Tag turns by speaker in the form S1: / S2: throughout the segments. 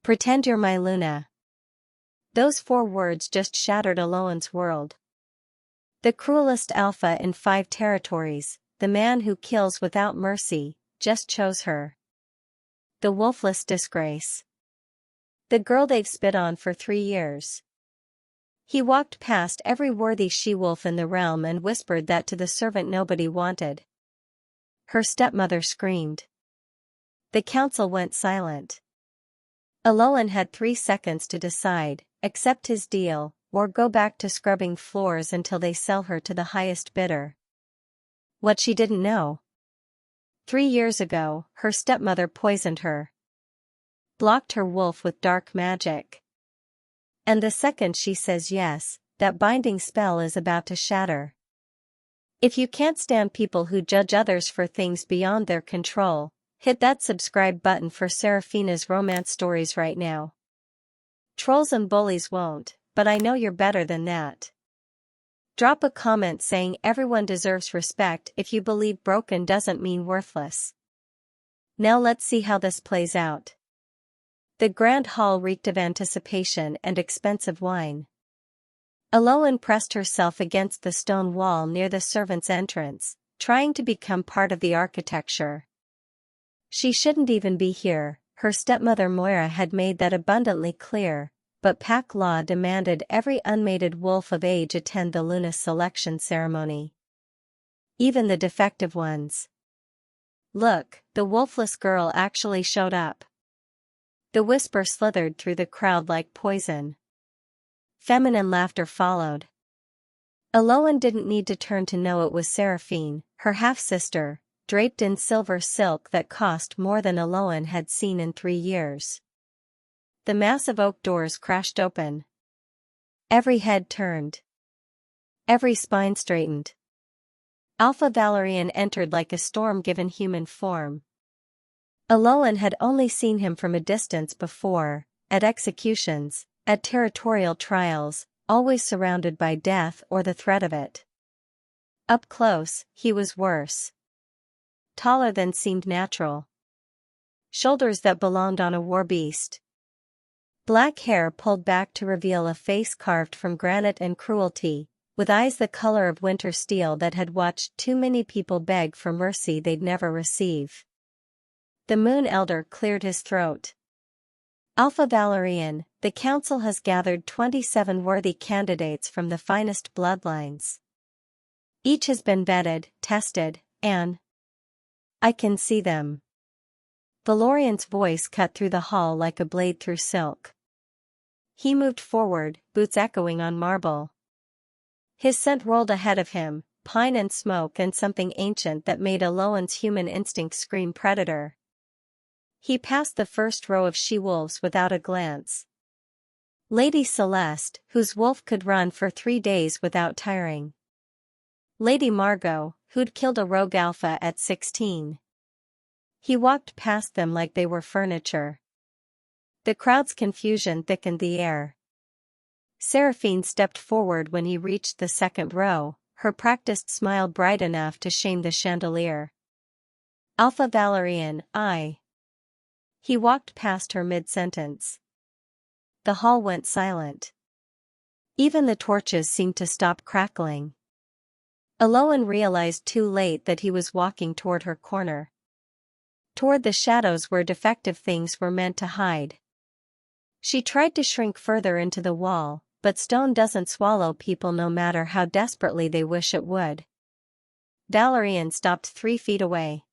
S1: Pretend you're my Luna. Those 4 words just shattered Elowen's world. The cruelest alpha in 5 territories, the man who kills without mercy, just chose her. The Wolfless disgrace. The girl they've spit on for 3 years. He walked past every worthy she-wolf in the realm and whispered that to the servant nobody wanted. Her stepmother screamed. The council went silent. Elowen had 3 seconds to decide, accept his deal, or go back to scrubbing floors until they sell her to the highest bidder. What she didn't know. 3 years ago, her stepmother poisoned her. Blocked her wolf with dark magic. And the second she says yes, that binding spell is about to shatter. If you can't stand people who judge others for things beyond their control, hit that subscribe button for Seraphina's romance stories right now. Trolls and bullies won't, but I know you're better than that. Drop a comment saying everyone deserves respect if you believe broken doesn't mean worthless. Now let's see how this plays out. The grand hall reeked of anticipation and expensive wine. Elowen pressed herself against the stone wall near the servants' entrance, trying to become part of the architecture. She shouldn't even be here, her stepmother Moira had made that abundantly clear, but pack law demanded every unmated wolf of age attend the Luna selection ceremony. Even the defective ones. Look, the wolfless girl actually showed up. The whisper slithered through the crowd like poison. Feminine laughter followed. Elowen didn't need to turn to know it was Seraphine, her half-sister, draped in silver silk that cost more than Elowen had seen in 3 years. The massive oak doors crashed open. Every head turned. Every spine straightened. Alpha Valorian entered like a storm given human form. Elowen had only seen him from a distance before, at executions, at territorial trials, always surrounded by death or the threat of it. Up close, he was worse. Taller than seemed natural. Shoulders that belonged on a war beast. Black hair pulled back to reveal a face carved from granite and cruelty, with eyes the color of winter steel that had watched too many people beg for mercy they'd never receive. The Moon Elder cleared his throat. Alpha Valorian, the council has gathered 27 worthy candidates from the finest bloodlines. Each has been vetted, tested, and I can see them. Valorian's voice cut through the hall like a blade through silk. He moved forward, boots echoing on marble. His scent rolled ahead of him, pine and smoke and something ancient that made Elowen's human instinct scream predator. He passed the first row of she-wolves without a glance. Lady Celeste, whose wolf could run for 3 days without tiring. Lady Margot, who'd killed a rogue alpha at 16. He walked past them like they were furniture. The crowd's confusion thickened the air. Seraphine stepped forward when he reached the second row, her practiced smile bright enough to shame the chandelier. Alpha Valorian, I. He walked past her mid-sentence. The hall went silent. Even the torches seemed to stop crackling. Elowen realized too late that he was walking toward her corner. Toward the shadows where defective things were meant to hide. She tried to shrink further into the wall, but stone doesn't swallow people no matter how desperately they wish it would. Valorian stopped 3 feet away.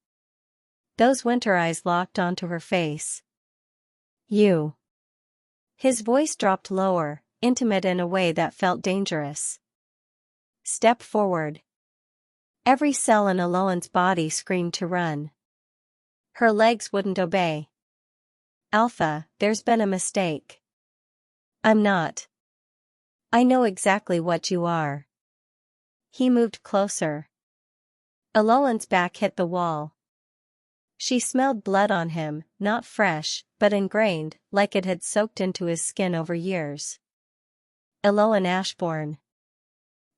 S1: Those winter eyes locked onto her face. You. His voice dropped lower, intimate in a way that felt dangerous. Step forward. Every cell in Elowen's body screamed to run. Her legs wouldn't obey. Alpha, there's been a mistake. I'm not. I know exactly what you are. He moved closer. Elowen's back hit the wall. She smelled blood on him, not fresh, but ingrained, like it had soaked into his skin over years. Elowen Ashbourne.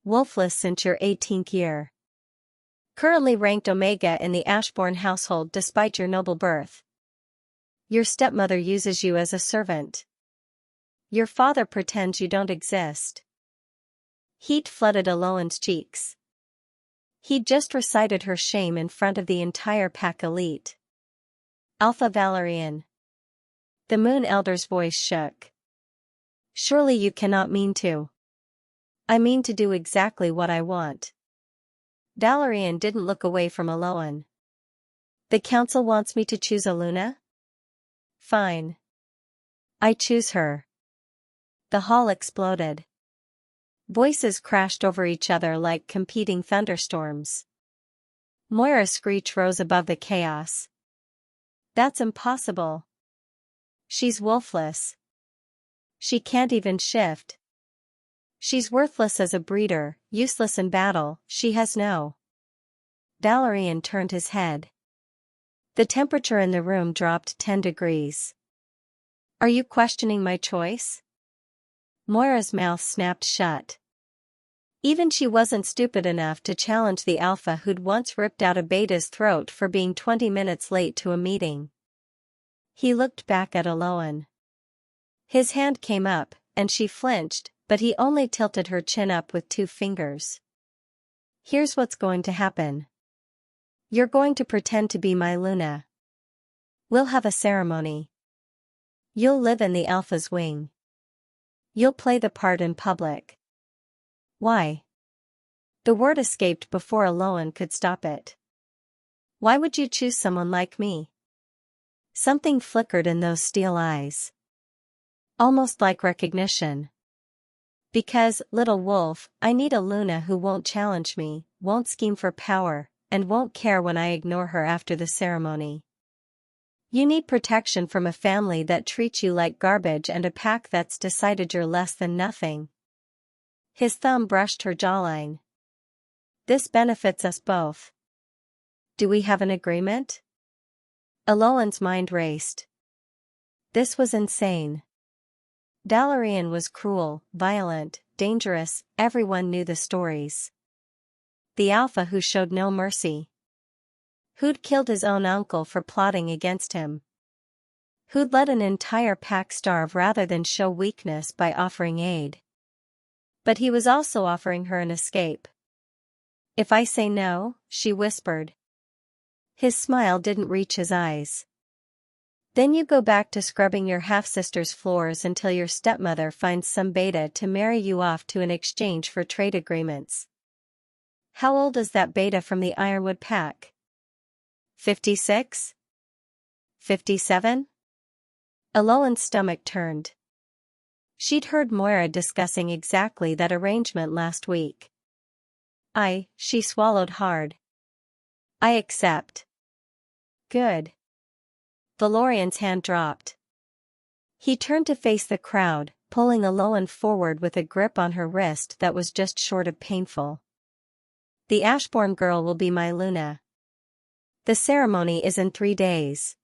S1: Wolfless since your 18th year. Currently ranked Omega in the Ashbourne household despite your noble birth. Your stepmother uses you as a servant. Your father pretends you don't exist. Heat flooded Elowen's cheeks. He'd just recited her shame in front of the entire pack elite. Alpha Valorian. The Moon Elder's voice shook. Surely you cannot mean to. I mean to do exactly what I want. Valorian didn't look away from Elowen. The council wants me to choose a Luna? Fine. I choose her. The hall exploded. Voices crashed over each other like competing thunderstorms. Moira's screech rose above the chaos. That's impossible. She's wolfless. She can't even shift. She's worthless as a breeder, useless in battle, she has no. Valorian turned his head. The temperature in the room dropped 10 degrees. Are you questioning my choice? Moira's mouth snapped shut. Even she wasn't stupid enough to challenge the alpha who'd once ripped out a beta's throat for being 20 minutes late to a meeting. He looked back at Elowen. His hand came up, and she flinched, but he only tilted her chin up with 2 fingers. Here's what's going to happen. You're going to pretend to be my Luna. We'll have a ceremony. You'll live in the alpha's wing. You'll play the part in public. Why? The word escaped before Elowen could stop it. Why would you choose someone like me? Something flickered in those steel eyes. Almost like recognition. Because, little wolf, I need a Luna who won't challenge me, won't scheme for power, and won't care when I ignore her after the ceremony. You need protection from a family that treats you like garbage and a pack that's decided you're less than nothing. His thumb brushed her jawline. This benefits us both. Do we have an agreement? Elowen's mind raced. This was insane. Valorian was cruel, violent, dangerous, everyone knew the stories. The alpha who showed no mercy. Who'd killed his own uncle for plotting against him? Who'd let an entire pack starve rather than show weakness by offering aid? But he was also offering her an escape. If I say no, she whispered. His smile didn't reach his eyes. Then you go back to scrubbing your half-sister's floors until your stepmother finds some beta to marry you off to in exchange for trade agreements. How old is that beta from the Ironwood pack? 56? 57? Elowen's stomach turned. She'd heard Moira discussing exactly that arrangement last week. She swallowed hard. I accept. Good. Valorian's hand dropped. He turned to face the crowd, pulling Elowen forward with a grip on her wrist that was just short of painful. The Ashbourne girl will be my Luna. The ceremony is in 3 days.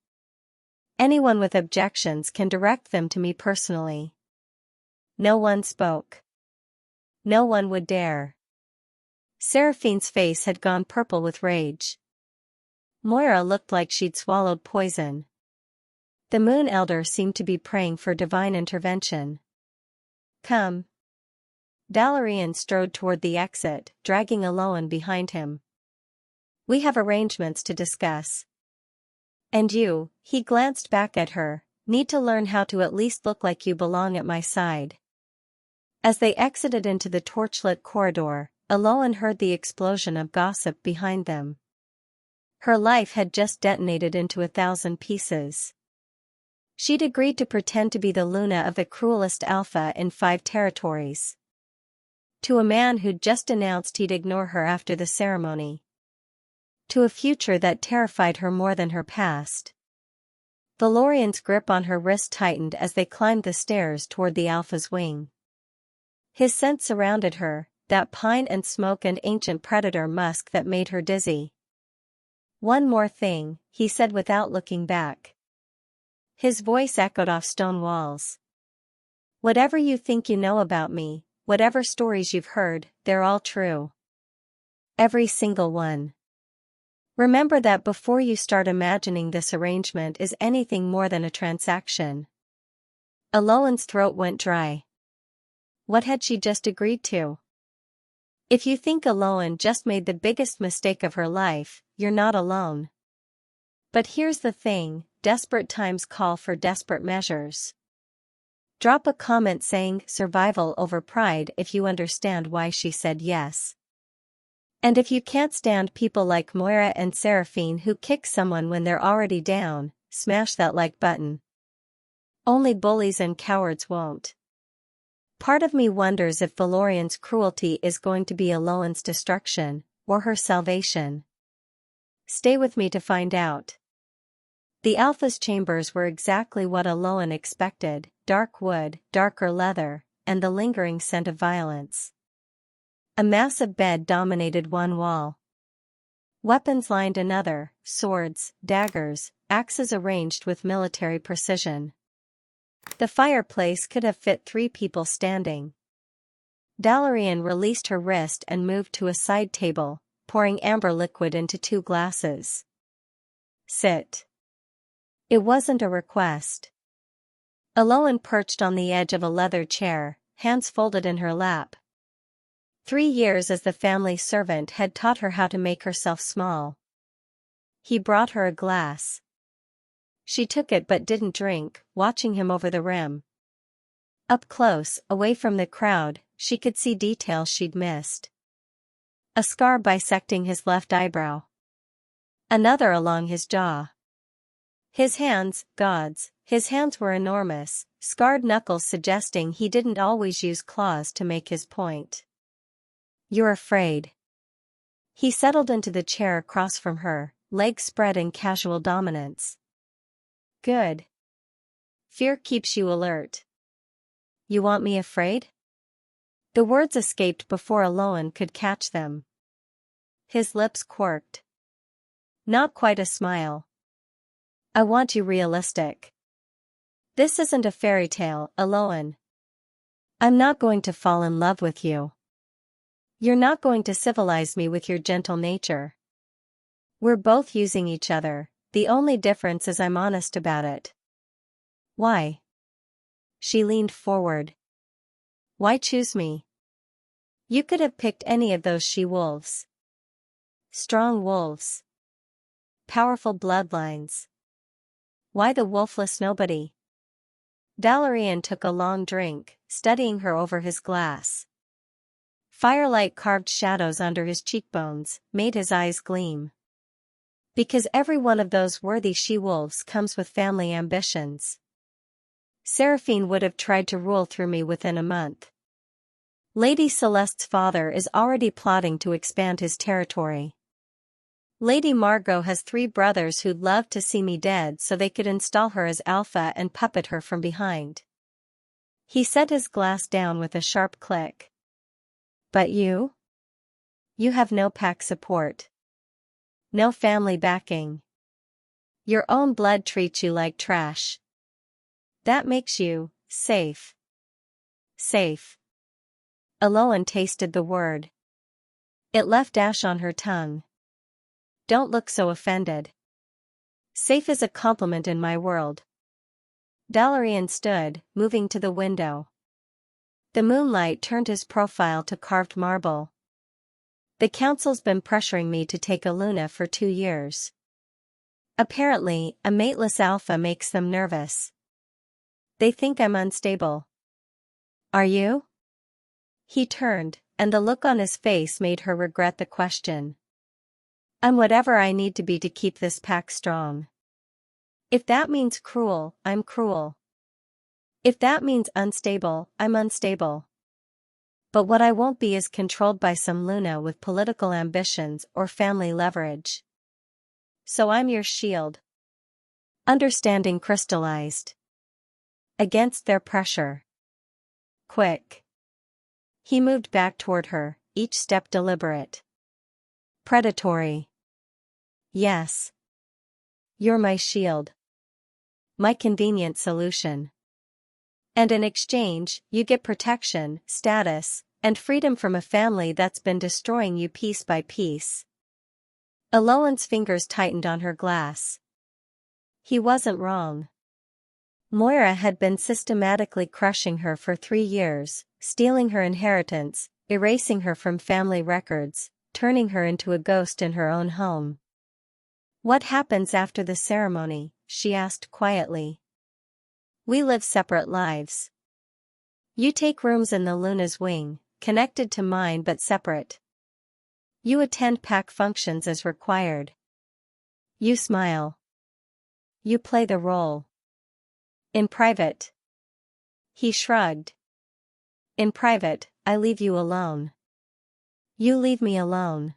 S1: Anyone with objections can direct them to me personally. No one spoke. No one would dare. Seraphine's face had gone purple with rage. Moira looked like she'd swallowed poison. The Moon Elder seemed to be praying for divine intervention. Come. Valorian strode toward the exit, dragging Elowen behind him. We have arrangements to discuss. And you, he glanced back at her, need to learn how to at least look like you belong at my side. As they exited into the torchlit corridor, Elowen heard the explosion of gossip behind them. Her life had just detonated into 1,000 pieces. She'd agreed to pretend to be the Luna of the cruelest alpha in 5 territories. To a man who'd just announced he'd ignore her after the ceremony. To a future that terrified her more than her past. Valorian's grip on her wrist tightened as they climbed the stairs toward the alpha's wing. His scent surrounded her, that pine and smoke and ancient predator musk that made her dizzy. One more thing, he said without looking back. His voice echoed off stone walls. Whatever you think you know about me, whatever stories you've heard, they're all true. Every single one. Remember that before you start imagining this arrangement is anything more than a transaction. Elowen's throat went dry. What had she just agreed to? If you think Elowen just made the biggest mistake of her life, you're not alone. But here's the thing, desperate times call for desperate measures. Drop a comment saying survival over pride if you understand why she said yes. And if you can't stand people like Moira and Seraphine who kick someone when they're already down, smash that like button. Only bullies and cowards won't. Part of me wonders if Valorian's cruelty is going to be Elowen's destruction, or her salvation. Stay with me to find out. The Alpha's chambers were exactly what Elowen expected, dark wood, darker leather, and the lingering scent of violence. A massive bed dominated one wall. Weapons lined another, swords, daggers, axes arranged with military precision. The fireplace could have fit 3 people standing. Valorian released her wrist and moved to a side table, pouring amber liquid into 2 glasses. Sit. It wasn't a request. Elowen perched on the edge of a leather chair, hands folded in her lap. 3 years as the family servant had taught her how to make herself small. He brought her a glass. She took it but didn't drink, watching him over the rim. Up close, away from the crowd, she could see details she'd missed. A scar bisecting his left eyebrow. Another along his jaw. His hands, gods, his hands were enormous, scarred knuckles suggesting he didn't always use claws to make his point. You're afraid. He settled into the chair across from her, legs spread in casual dominance. Good. Fear keeps you alert. You want me afraid? The words escaped before Elowen could catch them. His lips quirked. Not quite a smile. I want you realistic. This isn't a fairy tale, Elowen. I'm not going to fall in love with you. You're not going to civilize me with your gentle nature. We're both using each other, the only difference is I'm honest about it. Why? She leaned forward. Why choose me? You could have picked any of those she-wolves. Strong wolves. Powerful bloodlines. Why the wolfless nobody? Valorian took a long drink, studying her over his glass. Firelight carved shadows under his cheekbones, made his eyes gleam. Because every one of those worthy she-wolves comes with family ambitions. Seraphine would have tried to rule through me within a month. Lady Celeste's father is already plotting to expand his territory. Lady Margot has 3 brothers who'd love to see me dead so they could install her as alpha and puppet her from behind. He set his glass down with a sharp click. But you? You have no pack support. No family backing. Your own blood treats you like trash. That makes you safe. Safe. Elowen tasted the word. It left ash on her tongue. Don't look so offended. Safe is a compliment in my world. Valorian stood, moving to the window. The moonlight turned his profile to carved marble. The council's been pressuring me to take a Luna for 2 years. Apparently, a mateless alpha makes them nervous. They think I'm unstable. Are you? He turned, and the look on his face made her regret the question. I'm whatever I need to be to keep this pack strong. If that means cruel, I'm cruel. If that means unstable, I'm unstable. But what I won't be is controlled by some Luna with political ambitions or family leverage. So I'm your shield. Understanding crystallized. Against their pressure. Quick. He moved back toward her, each step deliberate. Predatory. Yes. You're my shield. My convenient solution. And in exchange, you get protection, status, and freedom from a family that's been destroying you piece by piece. Elowen's fingers tightened on her glass. He wasn't wrong. Moira had been systematically crushing her for 3 years, stealing her inheritance, erasing her from family records, turning her into a ghost in her own home. "What happens after the ceremony?" she asked quietly. "We live separate lives. You take rooms in the Luna's wing, connected to mine but separate. You attend pack functions as required. You smile. You play the role. In private." He shrugged. "In private, I leave you alone. You leave me alone.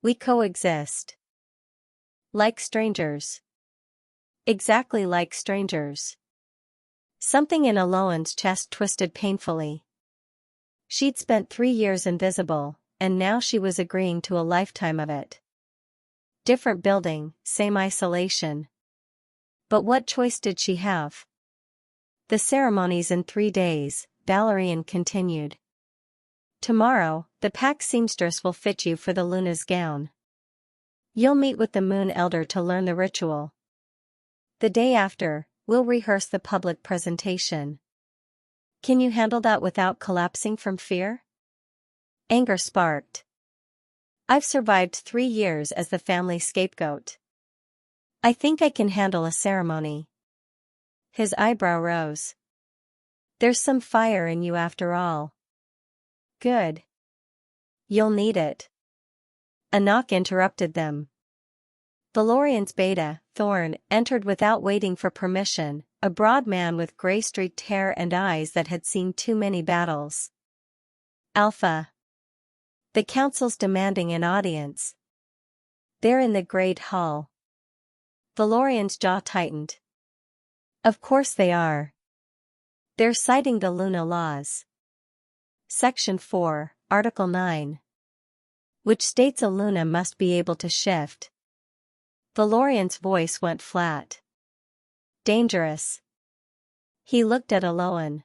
S1: We coexist. Like strangers." "Exactly like strangers." Something in Elowen's chest twisted painfully. She'd spent 3 years invisible, and now she was agreeing to a lifetime of it. Different building, same isolation. But what choice did she have? "The ceremony's in 3 days, Valorian continued. Tomorrow, the pack seamstress will fit you for the Luna's gown. You'll meet with the Moon Elder to learn the ritual. The day after, we'll rehearse the public presentation. Can you handle that without collapsing from fear?" Anger sparked. "I've survived 3 years as the family scapegoat. I think I can handle a ceremony." His eyebrow rose. "There's some fire in you after all." "Good. You'll need it." A knock interrupted them. Valorian's beta, Thorn, entered without waiting for permission, a broad man with gray-streaked hair and eyes that had seen too many battles. "Alpha. The council's demanding an audience. They're in the Great Hall." Valorian's jaw tightened. "Of course they are. They're citing the Luna laws. Section 4, Article 9. Which states a Luna must be able to shift." Valorian's voice went flat. "Dangerous." He looked at Elowen.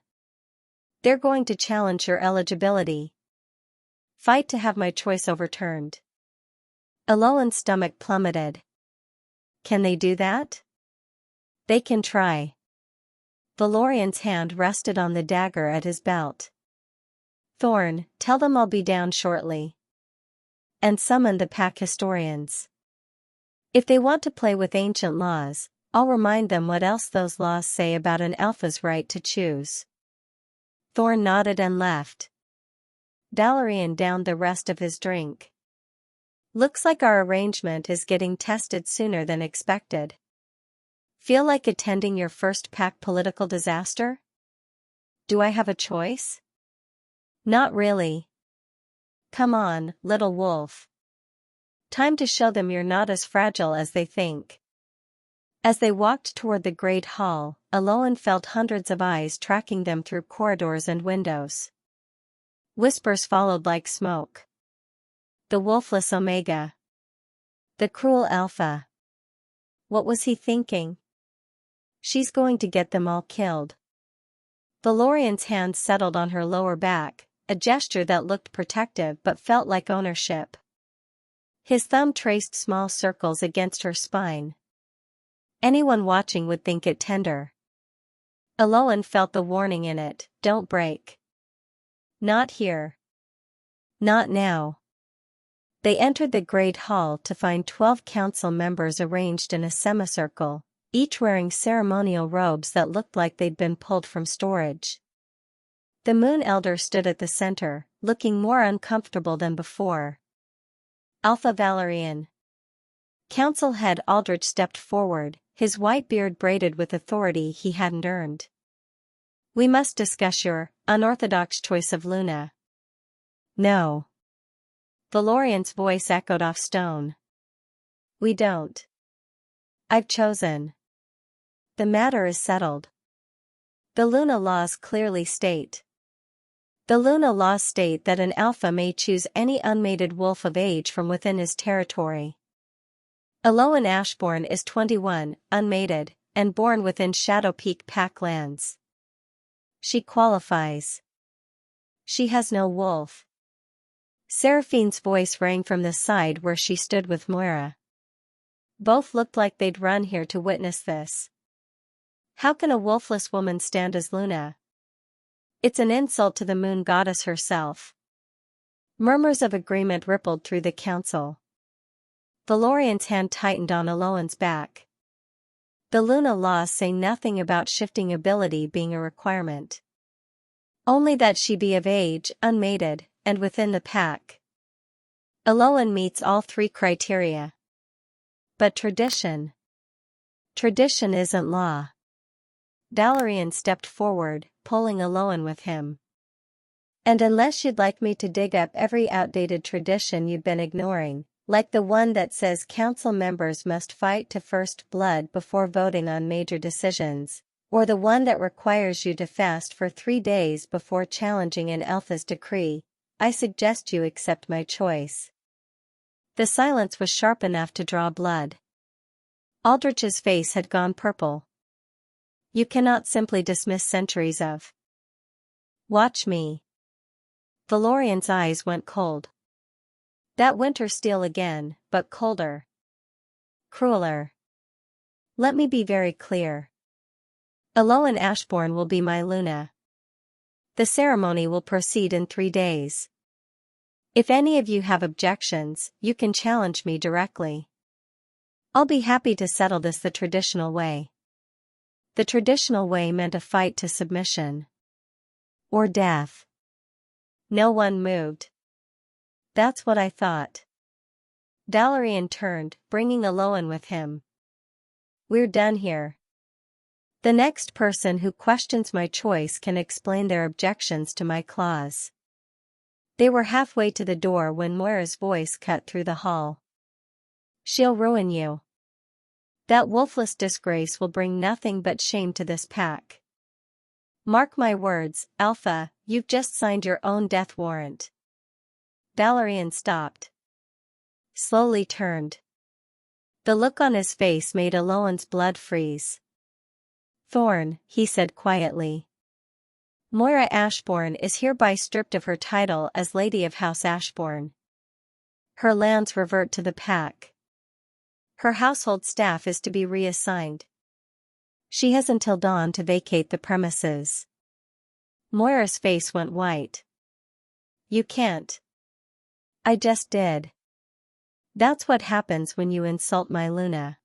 S1: "They're going to challenge your eligibility. Fight to have my choice overturned." Elowen's stomach plummeted. "Can they do that?" "They can try." Valorian's hand rested on the dagger at his belt. "Thorn, tell them I'll be down shortly. And summon the pack historians. If they want to play with ancient laws, I'll remind them what else those laws say about an alpha's right to choose." Thorn nodded and left. Valorian downed the rest of his drink. "Looks like our arrangement is getting tested sooner than expected. Feel like attending your first pack political disaster? Do I have a choice?" "Not really. Come on, little wolf. Time to show them you're not as fragile as they think." As they walked toward the Great Hall, Elowen felt hundreds of eyes tracking them through corridors and windows. Whispers followed like smoke. "The Wolfless Omega. The cruel Alpha. What was he thinking? She's going to get them all killed." Valorian's hand settled on her lower back, a gesture that looked protective but felt like ownership. His thumb traced small circles against her spine. Anyone watching would think it tender. Elowen felt the warning in it, "Don't break. Not here. Not now." They entered the Great Hall to find 12 council members arranged in a semicircle, each wearing ceremonial robes that looked like they'd been pulled from storage. The Moon Elder stood at the center, looking more uncomfortable than before. "Alpha Valorian." Council head Aldrich stepped forward, his white beard braided with authority he hadn't earned. "We must discuss your unorthodox choice of Luna." "No." Valorian's voice echoed off stone. "We don't. I've chosen. The matter is settled. The Luna laws clearly state. The Luna laws state that an alpha may choose any unmated wolf of age from within his territory. Elowen Ashbourne is 21, unmated, and born within Shadow Peak pack lands. She qualifies. She has no wolf. Seraphine's voice rang from the side where she stood with Moira. Both looked like they'd run here to witness this. How can a wolfless woman stand as Luna? It's an insult to the moon goddess herself. Murmurs of agreement rippled through the council. Valorian's hand tightened on Elowen's back. The Luna laws say nothing about shifting ability being a requirement. Only that she be of age, unmated, and within the pack. Elowen meets all three criteria. But tradition. Tradition isn't law. Valorian stepped forward, pulling Elowen with him. And unless you'd like me to dig up every outdated tradition you've been ignoring, like the one that says council members must fight to first blood before voting on major decisions, or the one that requires you to fast for 3 days before challenging an alpha's decree, I suggest you accept my choice. The silence was sharp enough to draw blood. Aldrich's face had gone purple. You cannot simply dismiss centuries of. Watch me. Valorian's eyes went cold. That winter steel again, but colder. Crueler. Let me be very clear. Elowen Ashbourne will be my Luna. The ceremony will proceed in 3 days. If any of you have objections, you can challenge me directly. I'll be happy to settle this the traditional way. The traditional way meant a fight to submission. Or death. No one moved. That's what I thought. Valorian turned, bringing Elowen with him. We're done here. The next person who questions my choice can explain their objections to my clause. They were halfway to the door when Moira's voice cut through the hall. She'll ruin you. That wolfless disgrace will bring nothing but shame to this pack. Mark my words, Alpha, you've just signed your own death warrant. Valorian stopped. Slowly turned. The look on his face made Elowen's blood freeze. Thorn, he said quietly. Moira Ashbourne is hereby stripped of her title as Lady of House Ashbourne. Her lands revert to the pack. Her household staff is to be reassigned. She has until dawn to vacate the premises. Moira's face went white. You can't. I just did. That's what happens when you insult my Luna.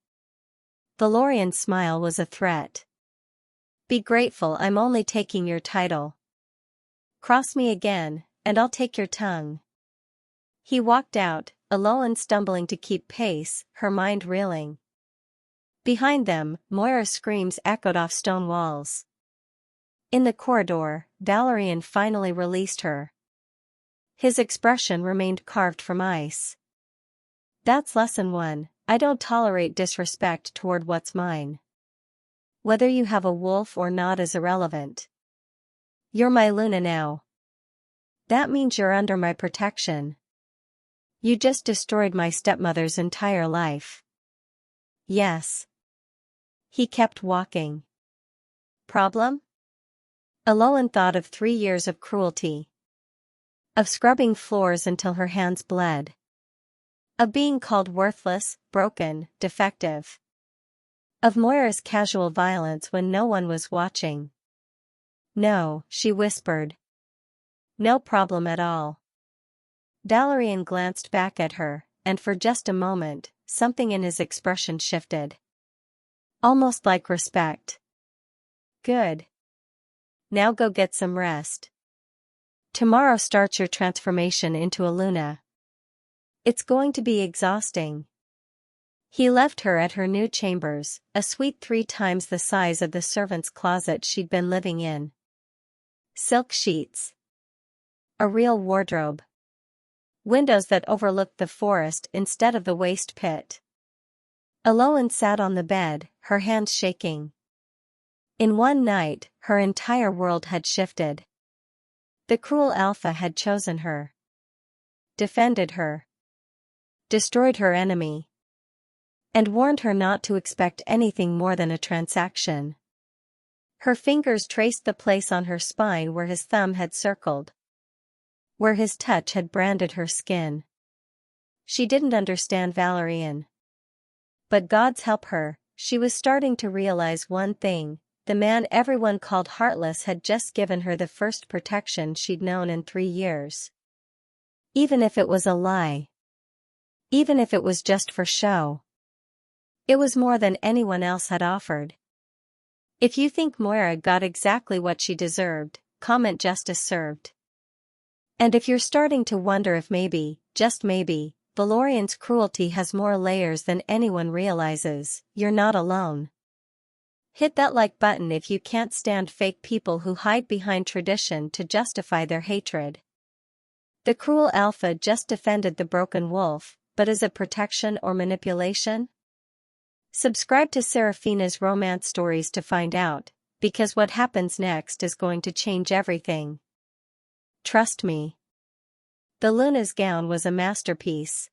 S1: Valorian's smile was a threat. Be grateful I'm only taking your title. Cross me again, and I'll take your tongue. He walked out, Elowen stumbling to keep pace, her mind reeling. Behind them, Moira's screams echoed off stone walls. In the corridor, Valorian finally released her. His expression remained carved from ice. That's lesson 1, I don't tolerate disrespect toward what's mine. Whether you have a wolf or not is irrelevant. You're my Luna now. That means you're under my protection. You just destroyed my stepmother's entire life. Yes. He kept walking. Problem? Elowen thought of 3 years of cruelty. Of scrubbing floors until her hands bled. Of being called worthless, broken, defective. Of Moira's casual violence when no one was watching. No, she whispered. No problem at all. Valorian glanced back at her, and for just a moment, something in his expression shifted. Almost like respect. Good. Now go get some rest. Tomorrow starts your transformation into a Luna. It's going to be exhausting. He left her at her new chambers, a suite 3 times the size of the servant's closet she'd been living in. Silk sheets. A real wardrobe. Windows that overlooked the forest instead of the waste pit. Elowen sat on the bed, her hands shaking. In one night, her entire world had shifted. The cruel Alpha had chosen her. Defended her. Destroyed her enemy. And warned her not to expect anything more than a transaction. Her fingers traced the place on her spine where his thumb had circled. where his touch had branded her skin. She didn't understand Valorian. But God's help her, she was starting to realize one thing: the man everyone called heartless had just given her the first protection she'd known in 3 years. Even if it was a lie. Even if it was just for show. It was more than anyone else had offered. If you think Moira got exactly what she deserved, comment justice served. And if you're starting to wonder if maybe, just maybe, Valorian's cruelty has more layers than anyone realizes, you're not alone. Hit that like button if you can't stand fake people who hide behind tradition to justify their hatred. The cruel alpha just defended the broken wolf, but is it protection or manipulation? Subscribe to Seraphina's romance stories to find out, because what happens next is going to change everything. Trust me. The Luna's gown was a masterpiece.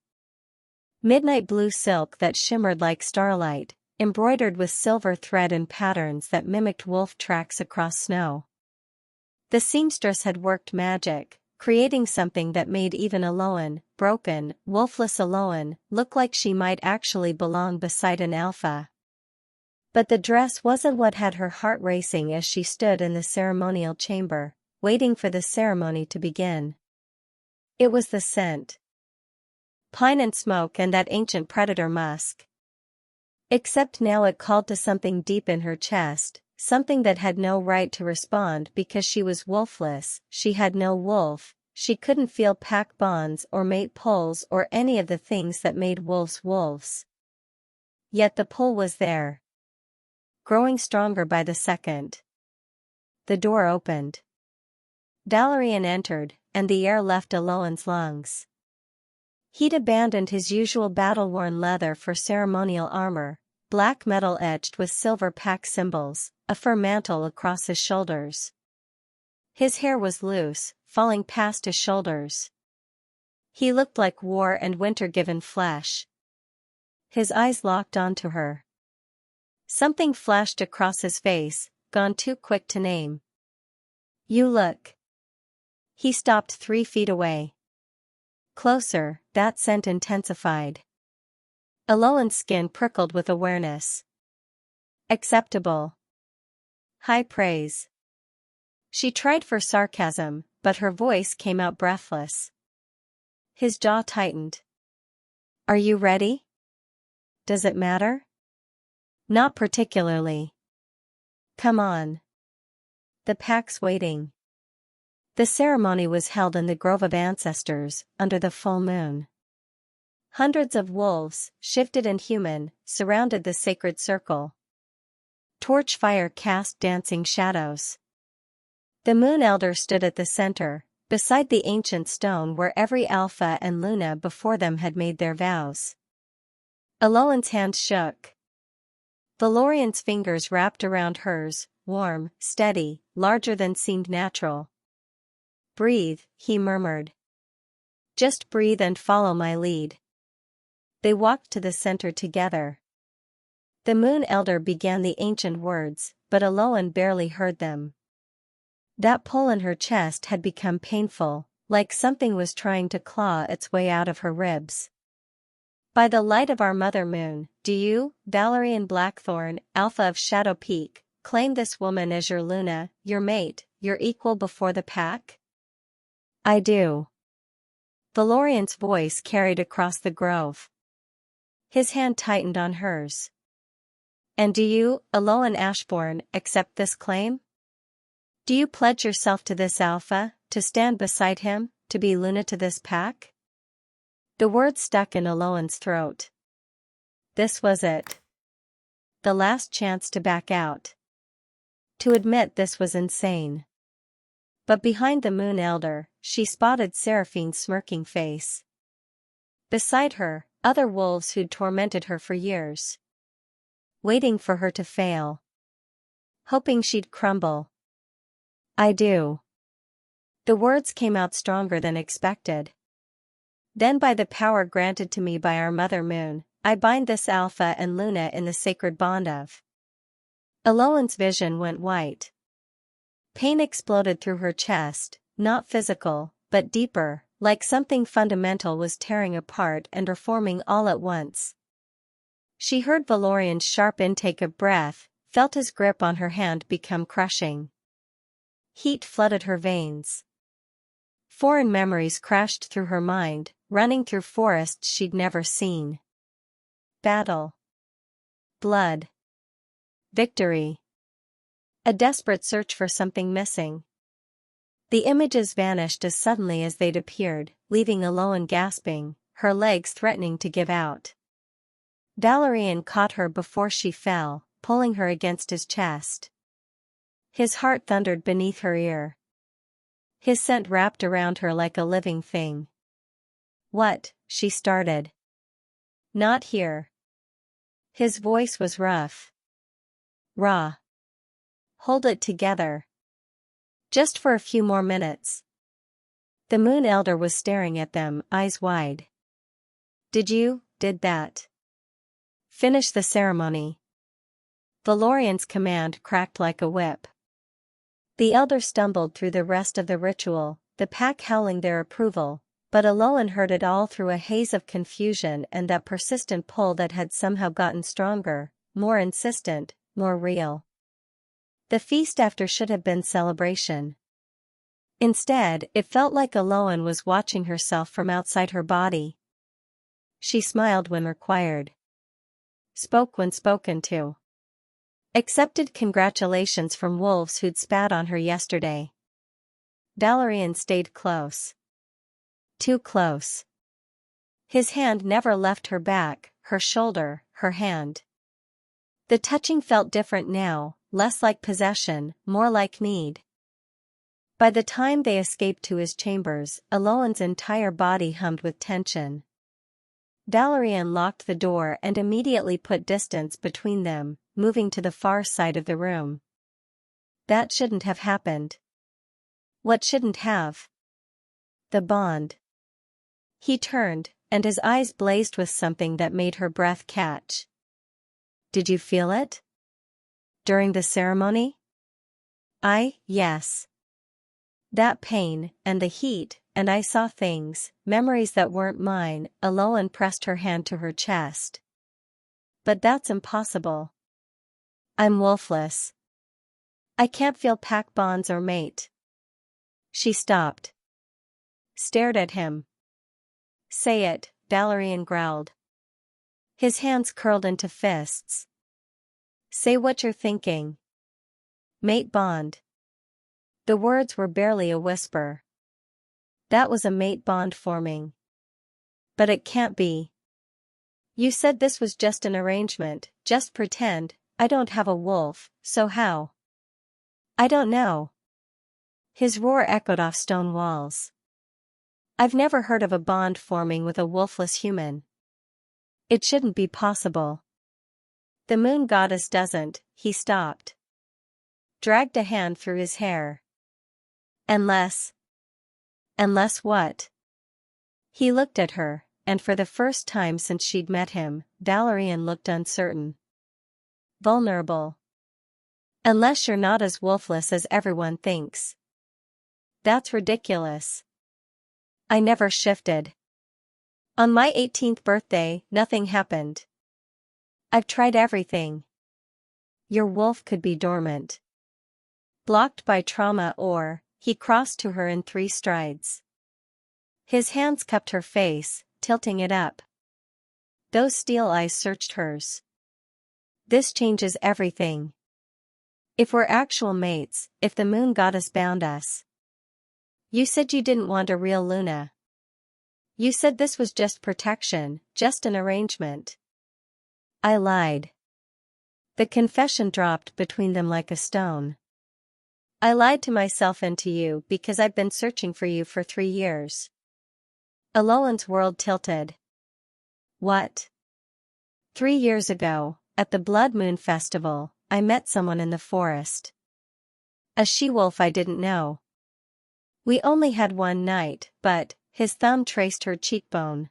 S1: Midnight blue silk that shimmered like starlight, embroidered with silver thread and patterns that mimicked wolf tracks across snow. The seamstress had worked magic, creating something that made even Elowen, broken, wolfless Elowen, look like she might actually belong beside an alpha. But the dress wasn't what had her heart racing as she stood in the ceremonial chamber, waiting for the ceremony to begin. It was the scent. Pine and smoke and that ancient predator musk. Except now it called to something deep in her chest, something that had no right to respond because she was wolfless. She had no wolf, she couldn't feel pack bonds or mate pulls or any of the things that made wolves wolves. Yet the pull was there. Growing stronger by the second. The door opened. Valorian entered, and the air left Elowen's lungs. He'd abandoned his usual battle-worn leather for ceremonial armor, black metal etched with silver pack symbols, a fur mantle across his shoulders. His hair was loose, falling past his shoulders. He looked like war and winter given flesh. His eyes locked onto her. Something flashed across his face, gone too quick to name. You look. He stopped 3 feet away. Closer, that scent intensified. Elowen's skin prickled with awareness. Acceptable. High praise. She tried for sarcasm, but her voice came out breathless. His jaw tightened. Are you ready? Does it matter? Not particularly. Come on. The pack's waiting. The ceremony was held in the Grove of Ancestors, under the full moon. Hundreds of wolves, shifted and human, surrounded the sacred circle. Torch fire cast dancing shadows. The Moon Elder stood at the center, beside the ancient stone where every Alpha and Luna before them had made their vows. Elowen's hand shook. Valorian's fingers wrapped around hers, warm, steady, larger than seemed natural. Breathe, he murmured. Just breathe and follow my lead. They walked to the center together. The Moon Elder began the ancient words, but Elowen barely heard them. That pull in her chest had become painful, like something was trying to claw its way out of her ribs. By the light of our mother moon, do you, Valorian Blackthorn, Alpha of Shadow Peak, claim this woman as your Luna, your mate, your equal before the pack? I do. Valorian's voice carried across the grove. His hand tightened on hers. And do you, Elowen Ashbourne, accept this claim? Do you pledge yourself to this Alpha, to stand beside him, to be Luna to this pack? The words stuck in Elowen's throat. This was it. The last chance to back out. To admit this was insane. But behind the Moon Elder, she spotted Seraphine's smirking face. Beside her, other wolves who'd tormented her for years. Waiting for her to fail. Hoping she'd crumble. I do. The words came out stronger than expected. Then by the power granted to me by our Mother Moon, I bind this Alpha and Luna in the sacred bond of. Elowen's vision went white. Pain exploded through her chest, not physical, but deeper, like something fundamental was tearing apart and reforming all at once. She heard Valorian's sharp intake of breath, felt his grip on her hand become crushing. Heat flooded her veins. Foreign memories crashed through her mind, running through forests she'd never seen. Battle. Blood. Victory. A desperate search for something missing. The images vanished as suddenly as they'd appeared, leaving Elowen gasping, her legs threatening to give out. Valorian caught her before she fell, pulling her against his chest. His heart thundered beneath her ear. His scent wrapped around her like a living thing. "What?" she started. "Not here." His voice was rough. "Raw. Hold it together. Just for a few more minutes." The Moon Elder was staring at them, eyes wide. Did that. Finish the ceremony." Valorian's command cracked like a whip. The Elder stumbled through the rest of the ritual, the pack howling their approval, but Elowen heard it all through a haze of confusion and that persistent pull that had somehow gotten stronger, more insistent, more real. The feast after should have been celebration. Instead, it felt like Elowen was watching herself from outside her body. She smiled when required. Spoke when spoken to. Accepted congratulations from wolves who'd spat on her yesterday. Valorian stayed close. Too close. His hand never left her back, her shoulder, her hand. The touching felt different now, less like possession, more like need. By the time they escaped to his chambers, Elowen's entire body hummed with tension. Valorian locked the door and immediately put distance between them, moving to the far side of the room. That shouldn't have happened. What shouldn't have? The bond. He turned, and his eyes blazed with something that made her breath catch. "Did you feel it? During the ceremony?" Yes. That pain, and the heat, and I saw things, memories that weren't mine." Elowen pressed her hand to her chest. "But that's impossible. I'm wolfless. I can't feel pack bonds or mate." She stopped. Stared at him. "Say it," Valorian growled. His hands curled into fists. "Say what you're thinking." "Mate bond." The words were barely a whisper. "That was a mate bond forming." "But it can't be. You said this was just an arrangement, just pretend. I don't have a wolf, so how?" "I don't know." His roar echoed off stone walls. "I've never heard of a bond forming with a wolfless human. It shouldn't be possible. The moon goddess doesn't." He stopped. Dragged a hand through his hair. Unless what?" He looked at her, and for the first time since she'd met him, Valorian looked uncertain. Vulnerable. "Unless you're not as wolfless as everyone thinks." "That's ridiculous." "I never shifted. On my 18th birthday, nothing happened. I've tried everything." "Your wolf could be dormant. Blocked by trauma or..." He crossed to her in 3 strides. His hands cupped her face, tilting it up. Those steel eyes searched hers. "This changes everything. If we're actual mates, if the moon goddess bound us. You said you didn't want a real Luna. You said this was just protection, just an arrangement." "I lied." The confession dropped between them like a stone. "I lied to myself and to you because I've been searching for you for 3 years." Elowen's world tilted. "What?" 3 years ago, at the Blood Moon Festival, I met someone in the forest. A she-wolf I didn't know. We only had one night, but..." His thumb traced her cheekbone.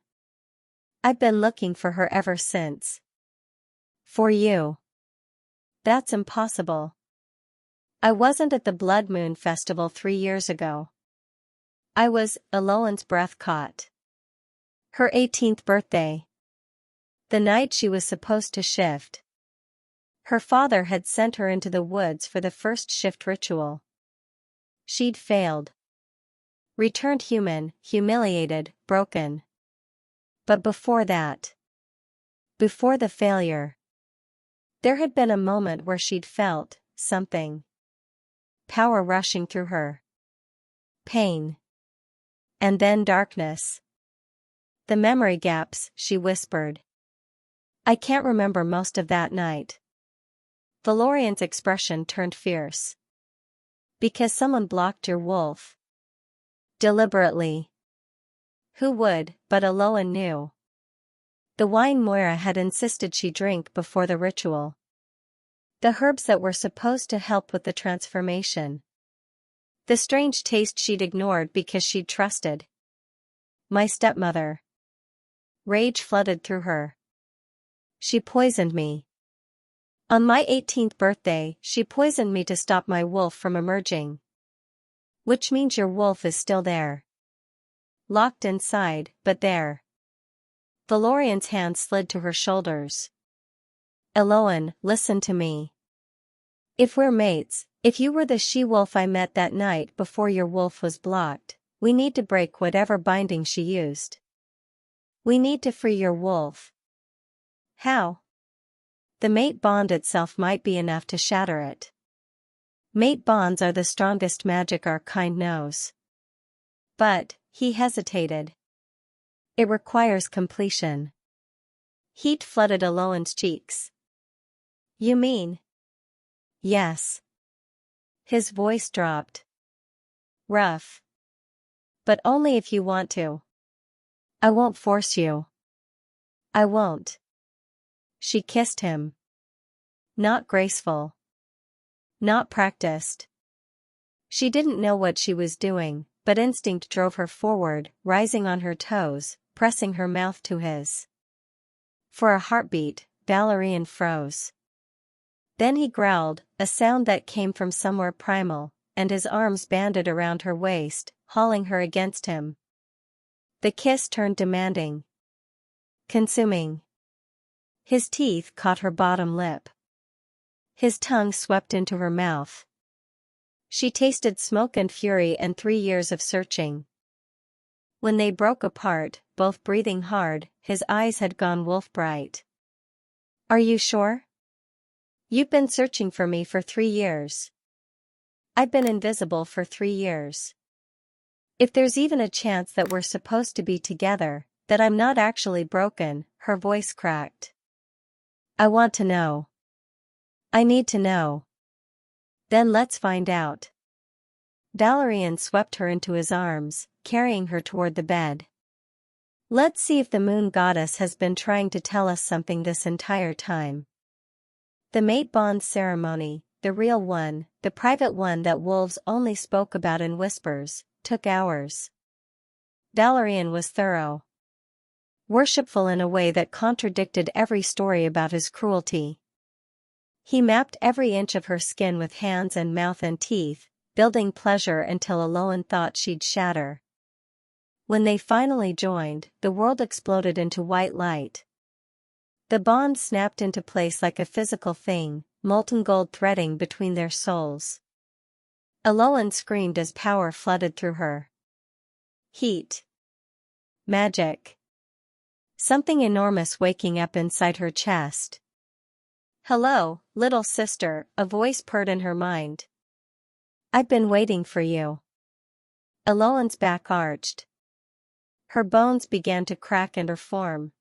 S1: "I've been looking for her ever since." "For you?" "That's impossible. I wasn't at the Blood Moon Festival 3 years ago." I was, Elowen's breath caught. Her 18th birthday. The night she was supposed to shift. Her father had sent her into the woods for the first shift ritual. She'd failed. Returned human, humiliated, broken. But before that. Before the failure. There had been a moment where she'd felt something. Power rushing through her. Pain. And then darkness. The memory gaps, she whispered. I can't remember most of that night. Valorian's expression turned fierce. Because someone blocked your wolf. Deliberately. Who would, but Elowen knew. The wine Moira had insisted she drink before the ritual. The herbs that were supposed to help with the transformation. The strange taste she'd ignored because she'd trusted. My stepmother. Rage flooded through her. She poisoned me. On my 18th birthday, she poisoned me to stop my wolf from emerging. Which means your wolf is still there. Locked inside, but there. Valorian's hand slid to her shoulders. Elowen, listen to me. If we're mates, if you were the she-wolf I met that night before your wolf was blocked, we need to break whatever binding she used. We need to free your wolf. How? The mate bond itself might be enough to shatter it. Mate bonds are the strongest magic our kind knows. But, he hesitated. It requires completion. Heat flooded Elowen's cheeks. You mean? Yes. His voice dropped. Rough. But only if you want to. I won't force you. I won't. She kissed him. Not graceful. Not practiced. She didn't know what she was doing, but instinct drove her forward, rising on her toes, pressing her mouth to his. For a heartbeat, Valorian froze. Then he growled, a sound that came from somewhere primal, and his arms banded around her waist, hauling her against him. The kiss turned demanding. Consuming. His teeth caught her bottom lip. His tongue swept into her mouth. She tasted smoke and fury and 3 years of searching. When they broke apart, both breathing hard, his eyes had gone wolf bright. Are you sure? You've been searching for me for 3 years. I've been invisible for 3 years. If there's even a chance that we're supposed to be together, that I'm not actually broken, her voice cracked. I want to know. I need to know. Then let's find out. Valorian swept her into his arms, carrying her toward the bed. Let's see if the moon goddess has been trying to tell us something this entire time. The mate bond ceremony, the real one, the private one that wolves only spoke about in whispers, took hours. Valorian was thorough. Worshipful in a way that contradicted every story about his cruelty. He mapped every inch of her skin with hands and mouth and teeth, building pleasure until Elowen thought she'd shatter. When they finally joined, the world exploded into white light. The bond snapped into place like a physical thing, molten gold threading between their souls. Elowen screamed as power flooded through her. Heat. Magic. Something enormous waking up inside her chest. Hello, little sister, a voice purred in her mind. I've been waiting for you. Elowen's back arched. Her bones began to crack and reform.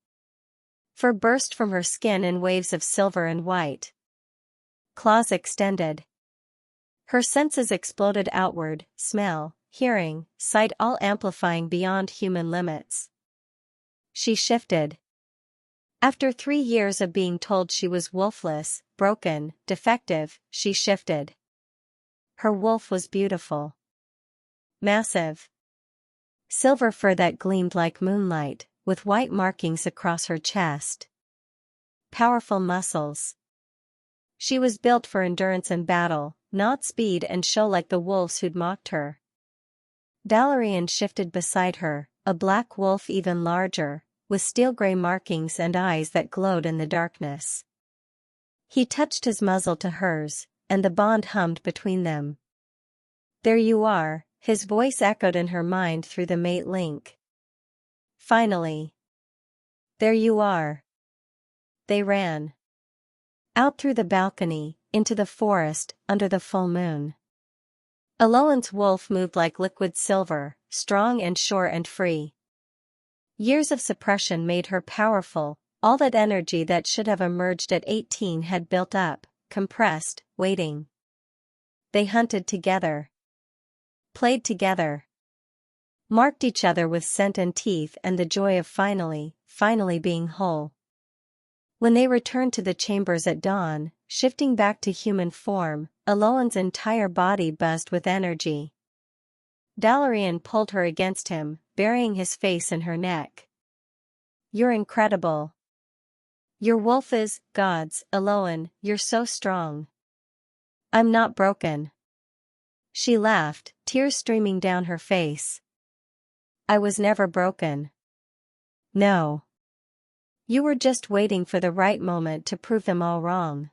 S1: Fur burst from her skin in waves of silver and white. Claws extended. Her senses exploded outward, smell, hearing, sight all amplifying beyond human limits. She shifted. After 3 years of being told she was wolfless, broken, defective, she shifted. Her wolf was beautiful. Massive. Silver fur that gleamed like moonlight, with white markings across her chest. Powerful muscles. She was built for endurance and battle, not speed and show like the wolves who'd mocked her. Valorian shifted beside her, a black wolf even larger, with steel-gray markings and eyes that glowed in the darkness. He touched his muzzle to hers, and the bond hummed between them. "There you are," his voice echoed in her mind through the mate link. "Finally. There you are." They ran. Out through the balcony, into the forest, under the full moon. Elowen's wolf moved like liquid silver, strong and sure and free. Years of suppression made her powerful, all that energy that should have emerged at 18 had built up, compressed, waiting. They hunted together. Played together. Marked each other with scent and teeth and the joy of finally being whole. When they returned to the chambers at dawn, shifting back to human form, Elowen's entire body buzzed with energy. Valorian pulled her against him, burying his face in her neck. "You're incredible. Your wolf is, gods, Elowen, you're so strong." "I'm not broken." She laughed, tears streaming down her face. "I was never broken." "No. You were just waiting for the right moment to prove them all wrong."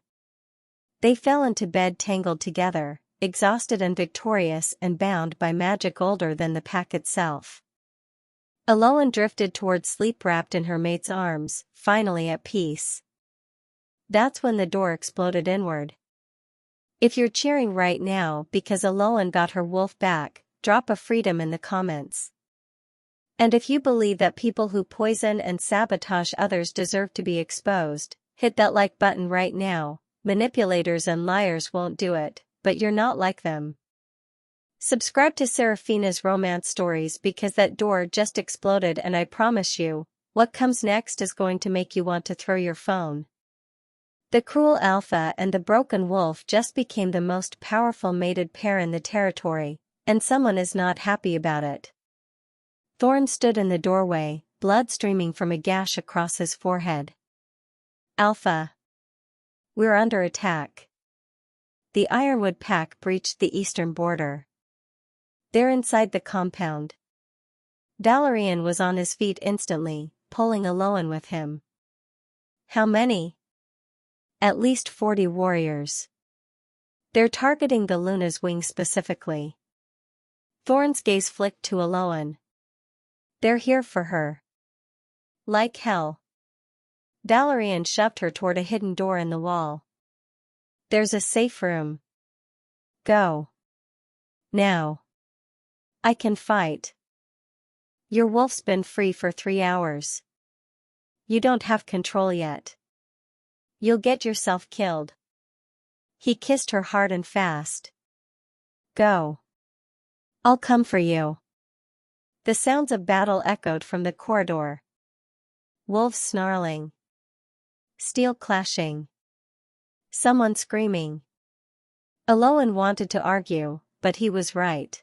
S1: They fell into bed tangled together, exhausted and victorious and bound by magic older than the pack itself. Elowen drifted toward sleep wrapped in her mate's arms, finally at peace. That's when the door exploded inward. If you're cheering right now because Elowen got her wolf back, drop a freedom in the comments. And if you believe that people who poison and sabotage others deserve to be exposed, hit that like button right now. Manipulators and liars won't do it, but you're not like them. Subscribe to Seraphina's romance stories because that door just exploded, and I promise you, what comes next is going to make you want to throw your phone. The cruel alpha and the broken wolf just became the most powerful mated pair in the territory, and someone is not happy about it. Thorn stood in the doorway, blood streaming from a gash across his forehead. "Alpha. We're under attack." The Ironwood pack breached the eastern border. They're inside the compound. Valorian was on his feet instantly, pulling Elowen with him. "How many?" "At least 40 warriors. They're targeting the Luna's wing specifically." Thorn's gaze flicked to Elowen. "They're here for her." "Like hell." Valorian shoved her toward a hidden door in the wall. "There's a safe room. Go. Now. I can fight." "Your wolf's been free for 3 hours. You don't have control yet. You'll get yourself killed." He kissed her hard and fast. "Go. I'll come for you." The sounds of battle echoed from the corridor. Wolves snarling. Steel clashing. Someone screaming. Elowen wanted to argue, but he was right.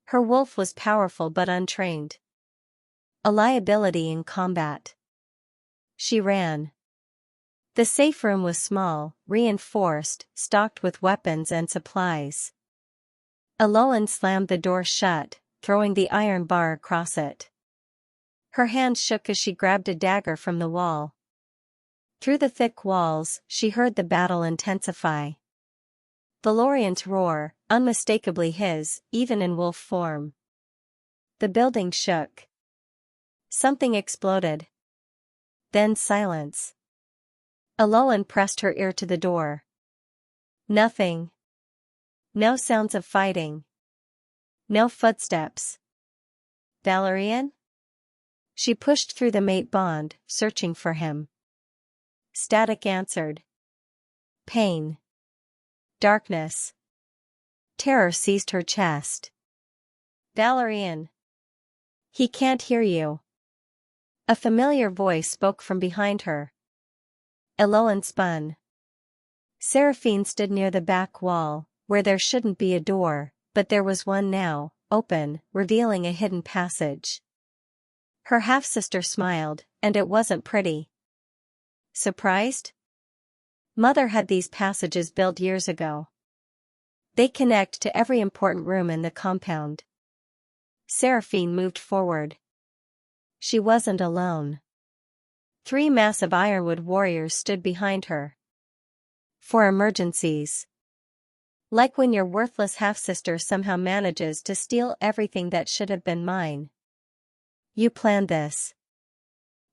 S1: Her wolf was powerful but untrained. A liability in combat. She ran. The safe room was small, reinforced, stocked with weapons and supplies. Elowen slammed the door shut, throwing the iron bar across it. Her hands shook as she grabbed a dagger from the wall. Through the thick walls, she heard the battle intensify. Valorian's roar, unmistakably his, even in wolf form. The building shook. Something exploded. Then silence. Elowen pressed her ear to the door. Nothing. No sounds of fighting. No footsteps. "Valorian?" She pushed through the mate bond, searching for him. Static answered. Pain. Darkness. Terror seized her chest. "Valorian. He can't hear you." A familiar voice spoke from behind her. Elowen spun. Seraphine stood near the back wall, where there shouldn't be a door, but there was one now, open, revealing a hidden passage. Her half-sister smiled, and it wasn't pretty. Surprised? Mother had these passages built years ago. They connect to every important room in the compound. Seraphine moved forward. She wasn't alone. 3 massive ironwood warriors stood behind her. For emergencies. Like when your worthless half-sister somehow manages to steal everything that should have been mine. You planned this.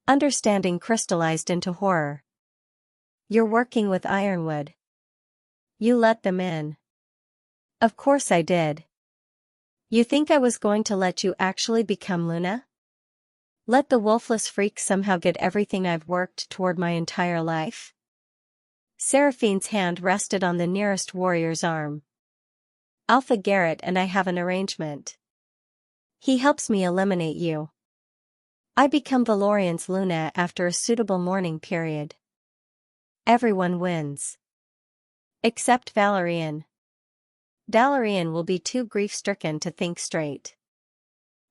S1: Understanding crystallized into horror. You're working with ironwood. You let them in. Of course I did. You think I was going to let you actually become Luna? Let the wolfless freak somehow get everything I've worked toward my entire life? Seraphine's hand rested on the nearest warrior's arm. Alpha Garrett and I have an arrangement. He helps me eliminate you. I become Valorian's Luna after a suitable mourning period. Everyone wins. Except Valorian. Valorian will be too grief-stricken to think straight.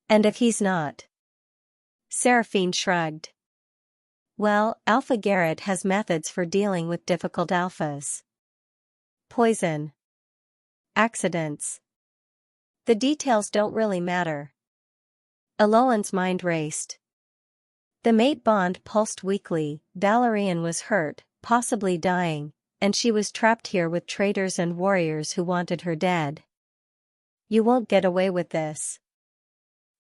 S1: And if he's not? Seraphine shrugged. Well, Alpha Garrett has methods for dealing with difficult alphas. Poison. Accidents. The details don't really matter. Elowen's mind raced. The mate bond pulsed weakly. Valorian was hurt, possibly dying, and she was trapped here with traitors and warriors who wanted her dead. You won't get away with this.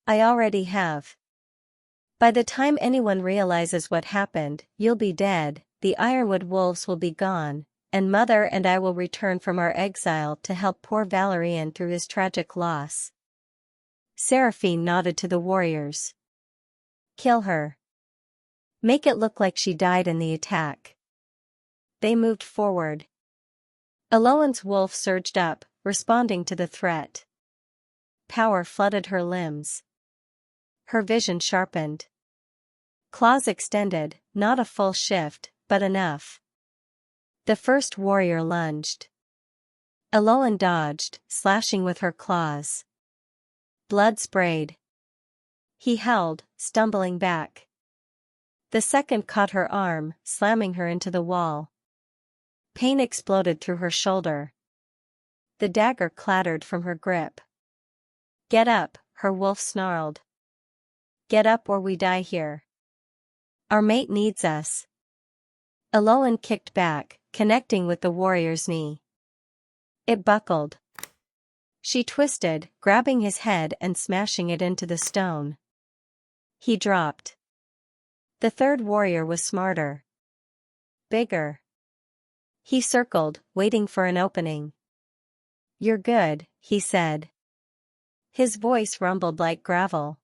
S1: I already have. By the time anyone realizes what happened, you'll be dead, the Ironwood wolves will be gone, and Mother and I will return from our exile to help poor Valorian through his tragic loss. Seraphine nodded to the warriors. Kill her. Make it look like she died in the attack. They moved forward. Elowen's wolf surged up, responding to the threat. Power flooded her limbs. Her vision sharpened. Claws extended, not a full shift, but enough. The first warrior lunged. Elowen dodged, slashing with her claws. Blood sprayed. He held, stumbling back. The second caught her arm, slamming her into the wall. Pain exploded through her shoulder. The dagger clattered from her grip. Get up, her wolf snarled. Get up or we die here. Our mate needs us. Elowen kicked back, connecting with the warrior's knee. It buckled. She twisted, grabbing his head and smashing it into the stone. He dropped. The third warrior was smarter. Bigger. He circled, waiting for an opening. You're good, he said. His voice rumbled like gravel.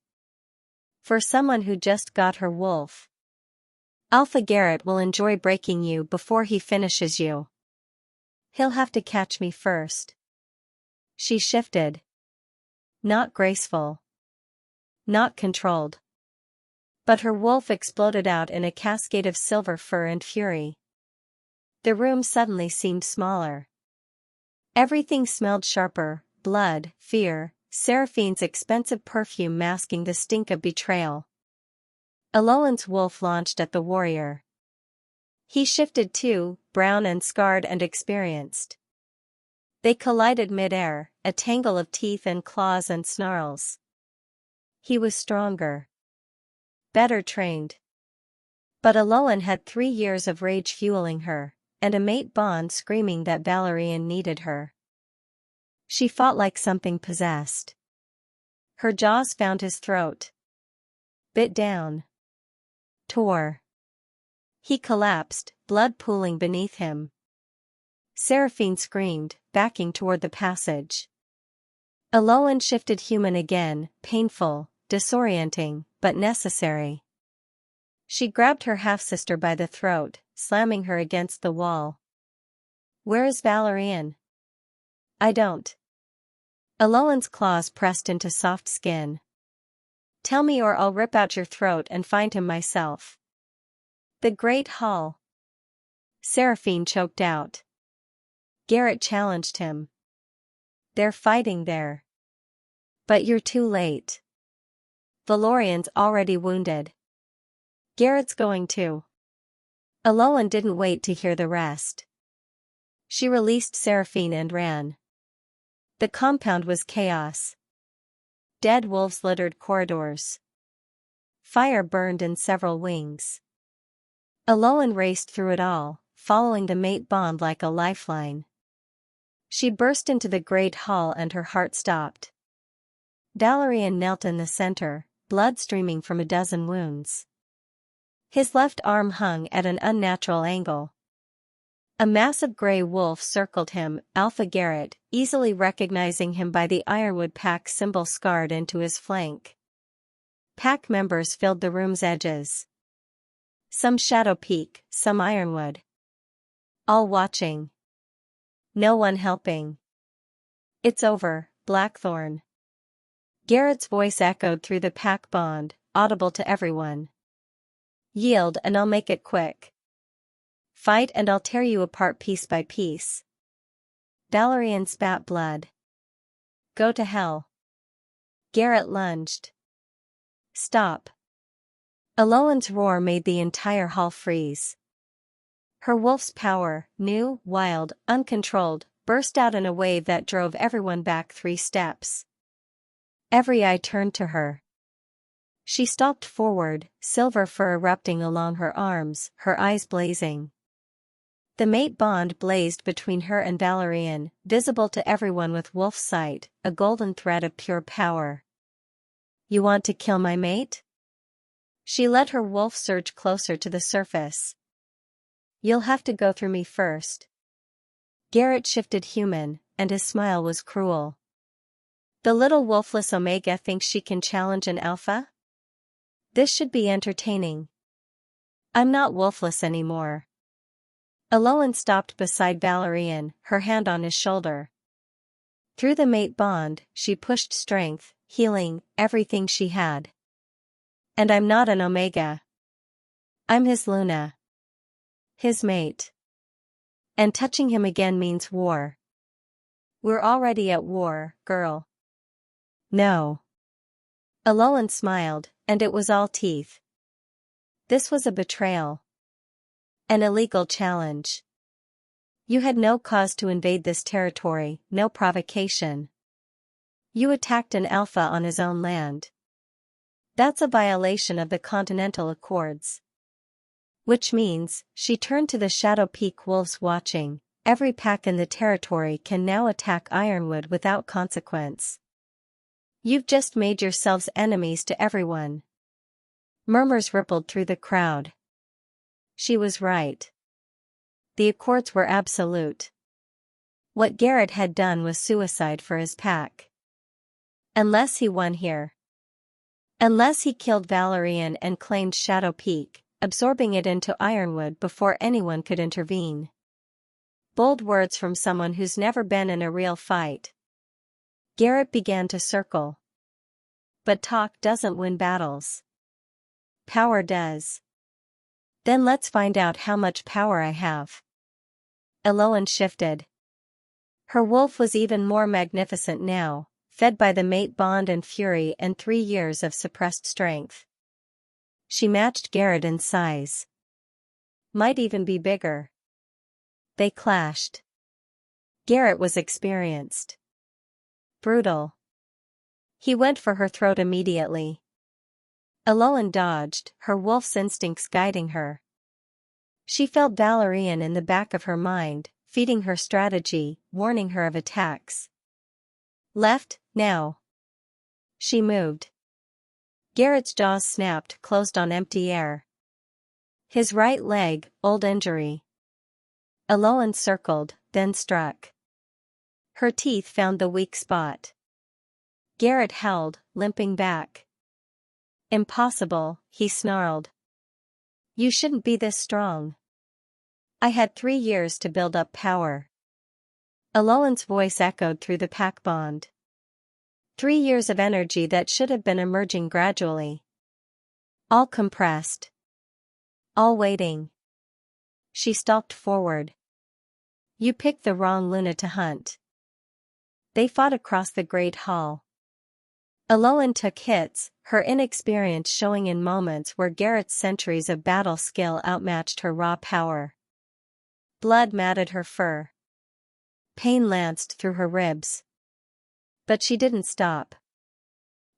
S1: For someone who just got her wolf. Alpha Garrett will enjoy breaking you before he finishes you. He'll have to catch me first. She shifted. Not graceful. Not controlled. But her wolf exploded out in a cascade of silver fur and fury. The room suddenly seemed smaller. Everything smelled sharper, blood, fear, Seraphine's expensive perfume masking the stink of betrayal. Elowen's wolf launched at the warrior. He shifted too, brown and scarred and experienced. They collided mid-air, a tangle of teeth and claws and snarls. He was stronger. Better trained. But Elowen had 3 years of rage fueling her, and a mate bond screaming that Valorian needed her. She fought like something possessed. Her jaws found his throat. Bit down. Tore. He collapsed, blood pooling beneath him. Seraphine screamed, backing toward the passage. Elowen shifted human again, painful, disorienting, but necessary. She grabbed her half-sister by the throat, slamming her against the wall. Where is Valorian? I don't. Elowen's claws pressed into soft skin. Tell me or I'll rip out your throat and find him myself. The Great Hall. Seraphine choked out. Garrett challenged him. They're fighting there. But you're too late. Valorian's already wounded. Garrett's going too. Elowen didn't wait to hear the rest. She released Seraphine and ran. The compound was chaos. Dead wolves littered corridors. Fire burned in several wings. Elowen raced through it all, following the mate bond like a lifeline. She burst into the great hall and her heart stopped. Valorian knelt in the center, blood streaming from a dozen wounds. His left arm hung at an unnatural angle. A massive grey wolf circled him, Alpha Garrett, easily recognizing him by the Ironwood pack symbol scarred into his flank. Pack members filled the room's edges. Some Shadow Peak, some Ironwood. All watching. No one helping. It's over, Blackthorn. Garrett's voice echoed through the pack bond, audible to everyone. Yield and I'll make it quick. Fight and I'll tear you apart piece by piece. Valorian spat blood. Go to hell. Garrett lunged. Stop. Elowen's roar made the entire hall freeze. Her wolf's power, new, wild, uncontrolled, burst out in a wave that drove everyone back 3 steps. Every eye turned to her. She stalked forward, silver fur erupting along her arms, her eyes blazing. The mate bond blazed between her and Valorian, visible to everyone with wolf sight, a golden thread of pure power. You want to kill my mate? She let her wolf surge closer to the surface. You'll have to go through me first. Garrett shifted human, and his smile was cruel. The little wolfless Omega thinks she can challenge an alpha? This should be entertaining. I'm not wolfless anymore. Elowen stopped beside Valorian, her hand on his shoulder. Through the mate bond, she pushed strength, healing, everything she had. And I'm not an Omega. I'm his Luna. His mate. And touching him again means war. We're already at war, girl. No. Elowen smiled, and it was all teeth. This was a betrayal. An illegal challenge. You had no cause to invade this territory, no provocation. You attacked an alpha on his own land. That's a violation of the Continental Accords. Which means, she turned to the Shadow Peak wolves watching, every pack in the territory can now attack Ironwood without consequence. You've just made yourselves enemies to everyone. Murmurs rippled through the crowd. She was right. The accords were absolute. What Garrett had done was suicide for his pack. Unless he won here. Unless he killed Valorian and claimed Shadow Peak, absorbing it into Ironwood before anyone could intervene. Bold words from someone who's never been in a real fight. Garrett began to circle. But talk doesn't win battles. Power does. Then let's find out how much power I have. Elowen shifted. Her wolf was even more magnificent now, fed by the mate bond and fury and 3 years of suppressed strength. She matched Garrett in size. Might even be bigger. They clashed. Garrett was experienced. Brutal. He went for her throat immediately. Elowen dodged, her wolf's instincts guiding her. She felt Valorian in the back of her mind, feeding her strategy, warning her of attacks. Left, now. She moved. Garrett's jaws snapped, closed on empty air. His right leg, old injury. Elowen circled, then struck. Her teeth found the weak spot. Garrett held, limping back. Impossible, he snarled. You shouldn't be this strong. I had 3 years to build up power. Elowen's voice echoed through the pack bond. 3 years of energy that should have been emerging gradually. All compressed. All waiting. She stalked forward. You picked the wrong Luna to hunt. They fought across the great hall. Elowen took hits, her inexperience showing in moments where Garrett's centuries of battle skill outmatched her raw power. Blood matted her fur. Pain lanced through her ribs. But she didn't stop.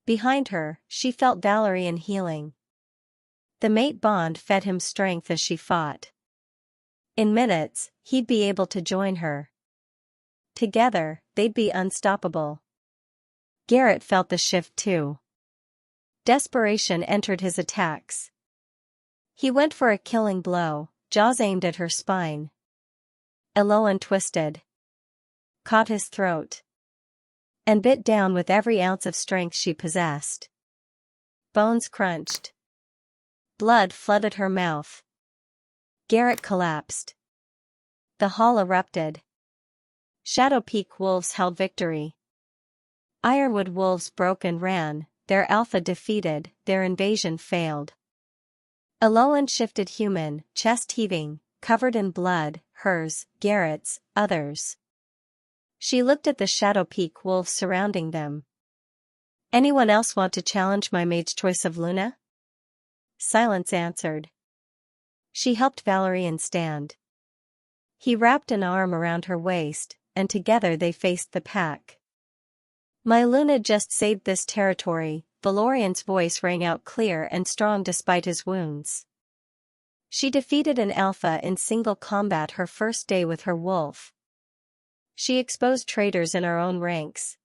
S1: Behind her, she felt Valorian healing. The mate bond fed him strength as she fought. In minutes, he'd be able to join her. Together, they'd be unstoppable. Garrett felt the shift too. Desperation entered his attacks. He went for a killing blow, jaws aimed at her spine. Elowen twisted, caught his throat, and bit down with every ounce of strength she possessed. Bones crunched. Blood flooded her mouth. Garrett collapsed. The hall erupted. Shadow Peak wolves held victory. Ironwood wolves broke and ran, their alpha defeated, their invasion failed. Elowen shifted human, chest heaving, covered in blood, hers, Garrett's, others. She looked at the Shadow Peak wolves surrounding them. Anyone else want to challenge my mage's choice of Luna? Silence answered. She helped Valorian stand. He wrapped an arm around her waist, and together they faced the pack. My Luna just saved this territory, Valorian's voice rang out clear and strong despite his wounds. She defeated an alpha in single combat her first day with her wolf. She exposed traitors in our own ranks.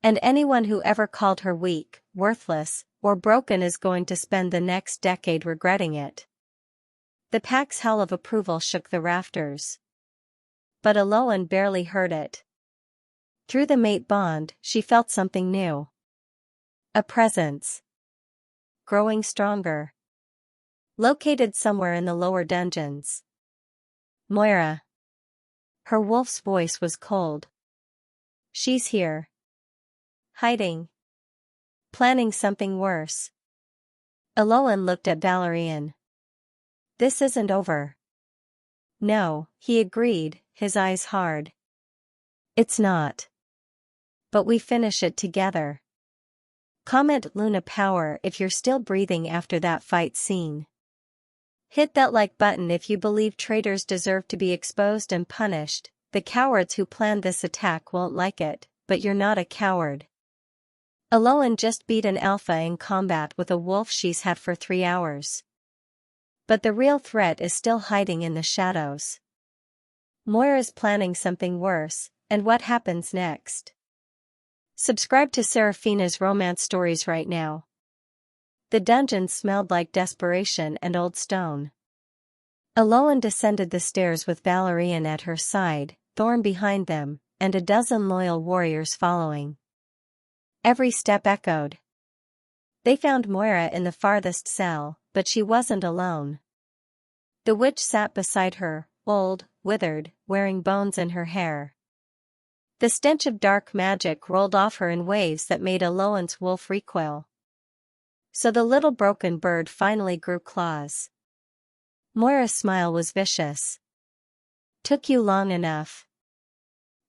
S1: And anyone who ever called her weak, worthless, or broken is going to spend the next decade regretting it. The pack's howl of approval shook the rafters. But Elowen barely heard it. Through the mate bond, she felt something new. A presence. Growing stronger. Located somewhere in the lower dungeons. Moira. Her wolf's voice was cold. She's here. Hiding. Planning something worse. Elowen looked at Valorian. This isn't over. No, he agreed, his eyes hard. It's not. But we finish it together. Comment Luna Power if you're still breathing after that fight scene. Hit that like button if you believe traitors deserve to be exposed and punished. The cowards who planned this attack won't like it, but you're not a coward. Elowen just beat an alpha in combat with a wolf she's had for 3 hours. But the real threat is still hiding in the shadows. Moira's planning something worse, and what happens next? Subscribe to Seraphina's romance stories right now. The dungeon smelled like desperation and old stone. Elowen descended the stairs with Valorian at her side, Thorn behind them, and a dozen loyal warriors following. Every step echoed. They found Moira in the farthest cell, but she wasn't alone. The witch sat beside her, old, withered, wearing bones in her hair. The stench of dark magic rolled off her in waves that made Elowen's wolf recoil. So the little broken bird finally grew claws. Moira's smile was vicious. Took you long enough.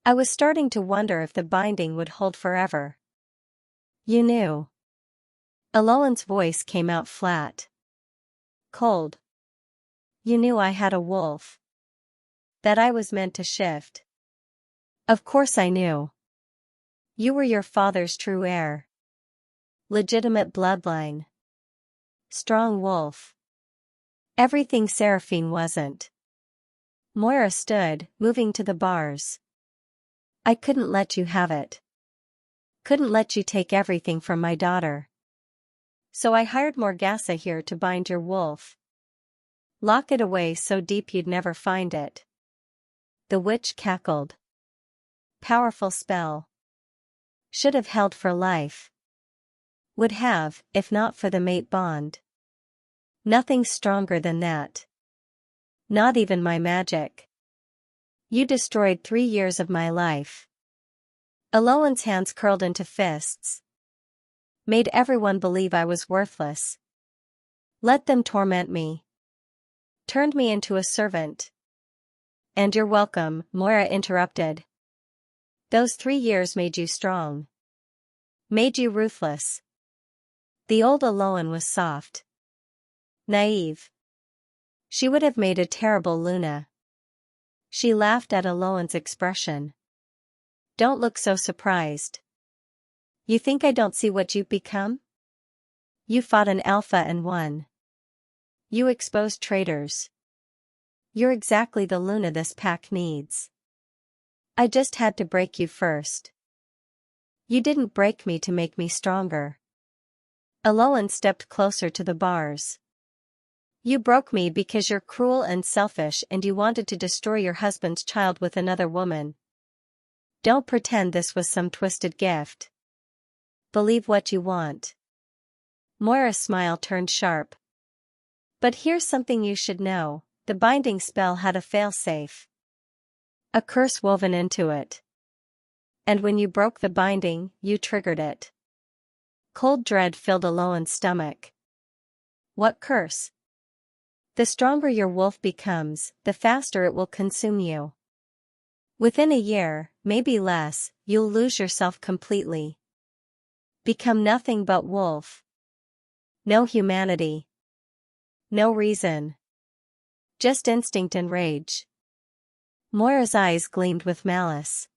S1: I was starting to wonder if the binding would hold forever. You knew. Elowen's voice came out flat. Cold. You knew I had a wolf. That I was meant to shift. Of course I knew. You were your father's true heir. Legitimate bloodline. Strong wolf. Everything Seraphine wasn't. Moira stood, moving to the bars. I couldn't let you have it. Couldn't let you take everything from my daughter. So I hired Morgasa here to bind your wolf. Lock it away so deep you'd never find it. The witch cackled. Powerful spell. Should have held for life. Would have, if not for the mate bond. Nothing stronger than that. Not even my magic. You destroyed 3 years of my life. Elowen's hands curled into fists. Made everyone believe I was worthless. Let them torment me. Turned me into a servant. And you're welcome, Moira interrupted. Those 3 years made you strong. Made you ruthless. The old Elowen was soft. Naive. She would have made a terrible Luna. She laughed at Elowen's expression. Don't look so surprised. You think I don't see what you've become? You fought an alpha and won. You exposed traitors. You're exactly the Luna this pack needs. I just had to break you first. You didn't break me to make me stronger. Elowen stepped closer to the bars. You broke me because you're cruel and selfish and you wanted to destroy your husband's child with another woman. Don't pretend this was some twisted gift. Believe what you want. Moira's smile turned sharp. But here's something you should know, the binding spell had a failsafe. A curse woven into it. And when you broke the binding, you triggered it. Cold dread filled Elowen's stomach. What curse? The stronger your wolf becomes, the faster it will consume you. Within a year, maybe less, you'll lose yourself completely. Become nothing but wolf. No humanity. No reason. Just instinct and rage. Moira's eyes gleamed with malice.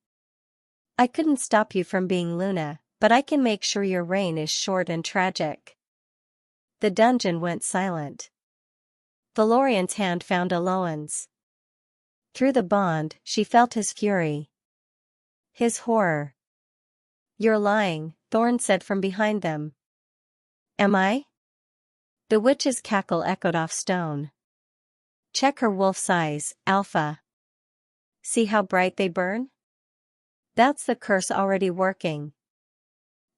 S1: I couldn't stop you from being Luna, but I can make sure your reign is short and tragic. The dungeon went silent. Valorian's hand found Elowen's. Through the bond, she felt his fury. His horror. You're lying, Thorn said from behind them. Am I? The witch's cackle echoed off stone. Check her wolf's eyes, Alpha. See how bright they burn? That's the curse already working.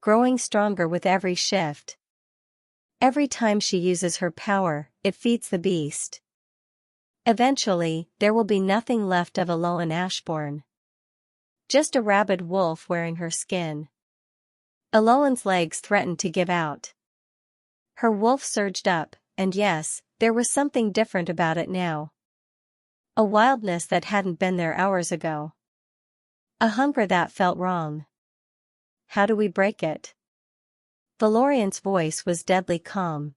S1: Growing stronger with every shift. Every time she uses her power, it feeds the beast. Eventually, there will be nothing left of Elowen Ashbourne. Just a rabid wolf wearing her skin. Elowen's legs threatened to give out. Her wolf surged up, and yes, there was something different about it now. A wildness that hadn't been there hours ago. A hunger that felt wrong. How do we break it? Valorian's voice was deadly calm.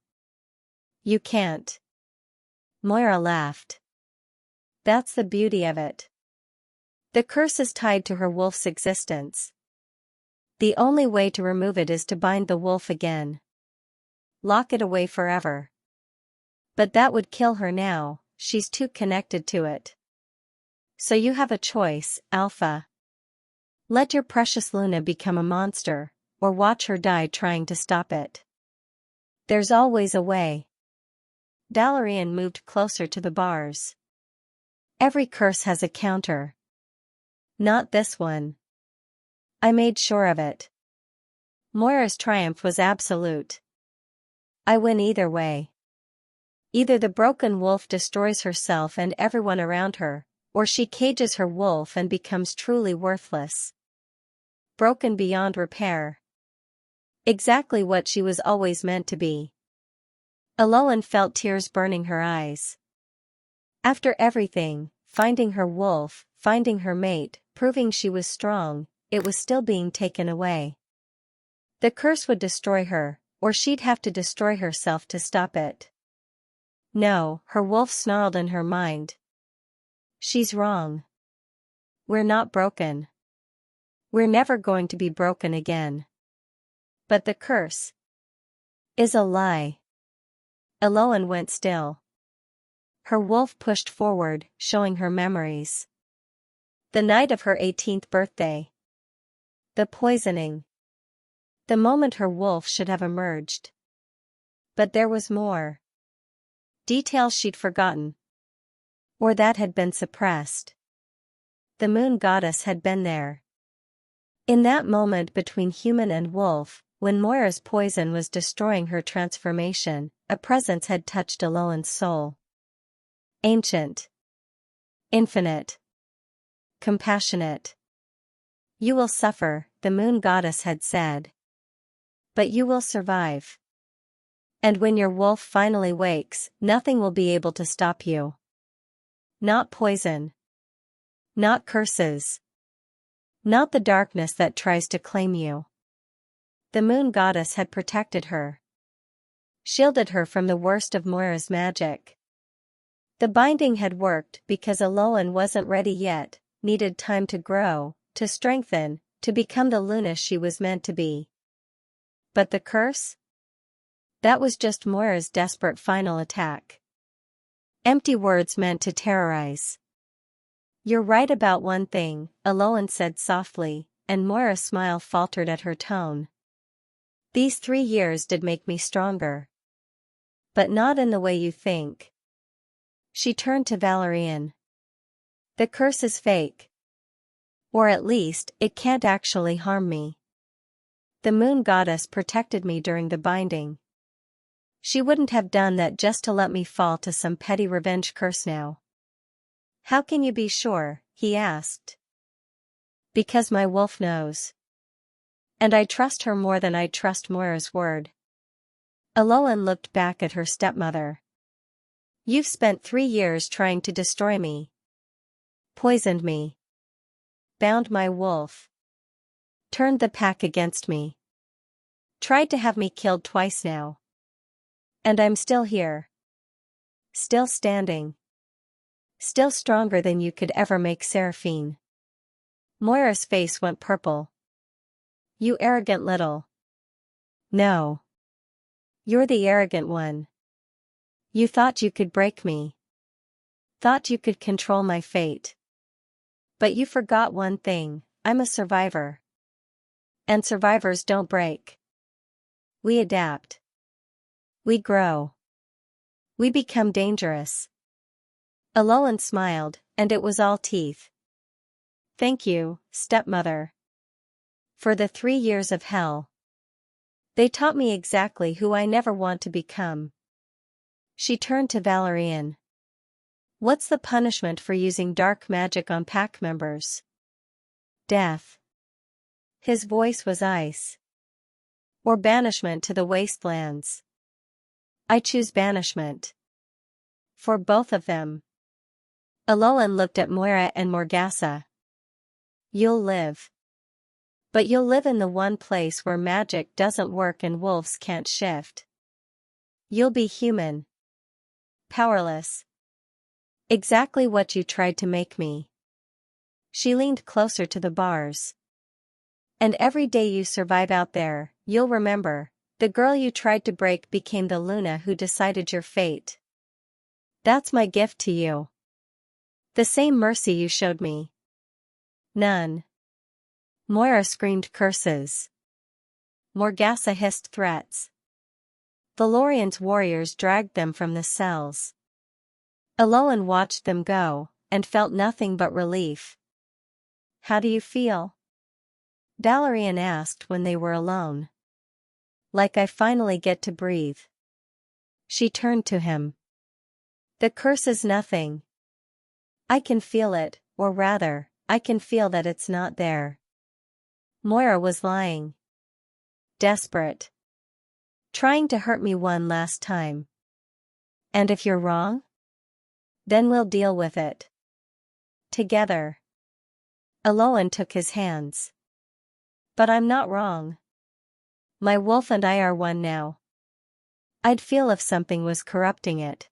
S1: You can't. Moira laughed. That's the beauty of it. The curse is tied to her wolf's existence. The only way to remove it is to bind the wolf again. Lock it away forever. But that would kill her now, she's too connected to it. So you have a choice, Alpha. Let your precious Luna become a monster, or watch her die trying to stop it. There's always a way. Valorian moved closer to the bars. Every curse has a counter. Not this one. I made sure of it. Moira's triumph was absolute. I win either way. Either the broken wolf destroys herself and everyone around her, or she cages her wolf and becomes truly worthless. Broken beyond repair. Exactly what she was always meant to be. Elowen felt tears burning her eyes. After everything, finding her wolf, finding her mate, proving she was strong, it was still being taken away. The curse would destroy her, or she'd have to destroy herself to stop it. No, her wolf snarled in her mind. She's wrong. We're not broken. We're never going to be broken again. But the curse is a lie. Elowen went still. Her wolf pushed forward, showing her memories. The night of her 18th birthday. The poisoning. The moment her wolf should have emerged. But there was more. Details she'd forgotten. Or that had been suppressed. The moon goddess had been there. In that moment between human and wolf, when Moira's poison was destroying her transformation, a presence had touched Elowen's soul. Ancient. Infinite. Compassionate. You will suffer, the moon goddess had said. But you will survive. And when your wolf finally wakes, nothing will be able to stop you. Not poison. Not curses. Not the darkness that tries to claim you. The moon goddess had protected her. Shielded her from the worst of Moira's magic. The binding had worked because Elowen wasn't ready yet, needed time to grow, to strengthen, to become the Luna she was meant to be. But the curse? That was just Moira's desperate final attack. Empty words meant to terrorize. You're right about one thing, Elowen said softly, and Moira's smile faltered at her tone. These 3 years did make me stronger. But not in the way you think. She turned to Valorian. The curse is fake. Or at least, it can't actually harm me. The moon goddess protected me during the binding. She wouldn't have done that just to let me fall to some petty revenge curse now. How can you be sure? He asked. Because my wolf knows. And I trust her more than I trust Moira's word. Elowen looked back at her stepmother. You've spent 3 years trying to destroy me. Poisoned me. Bound my wolf. Turned the pack against me. Tried to have me killed twice now. And I'm still here. Still standing. Still stronger than you could ever make Seraphine. Moira's face went purple. You arrogant little. No. You're the arrogant one. You thought you could break me. Thought you could control my fate. But you forgot one thing, I'm a survivor. And survivors don't break. We adapt. We grow. We become dangerous. Elowen smiled, and it was all teeth. Thank you, stepmother. For the 3 years of hell. They taught me exactly who I never want to become. She turned to Valorian. What's the punishment for using dark magic on pack members? Death. His voice was ice. Or banishment to the wastelands. I choose banishment. For both of them. Elowen looked at Moira and Morgasa. You'll live. But you'll live in the one place where magic doesn't work and wolves can't shift. You'll be human. Powerless. Exactly what you tried to make me. She leaned closer to the bars. And every day you survive out there, you'll remember, the girl you tried to break became the Luna who decided your fate. That's my gift to you. The same mercy you showed me. None. Moira screamed curses. Morgasa hissed threats. Valorian's warriors dragged them from the cells. Elowen watched them go, and felt nothing but relief. How do you feel? Valorian asked when they were alone. Like I finally get to breathe. She turned to him. The curse is nothing. I can feel it, or rather, I can feel that it's not there. Moira was lying. Desperate. Trying to hurt me one last time. And if you're wrong? Then we'll deal with it. Together. Elowen took his hands. But I'm not wrong. My wolf and I are one now. I'd feel if something was corrupting it.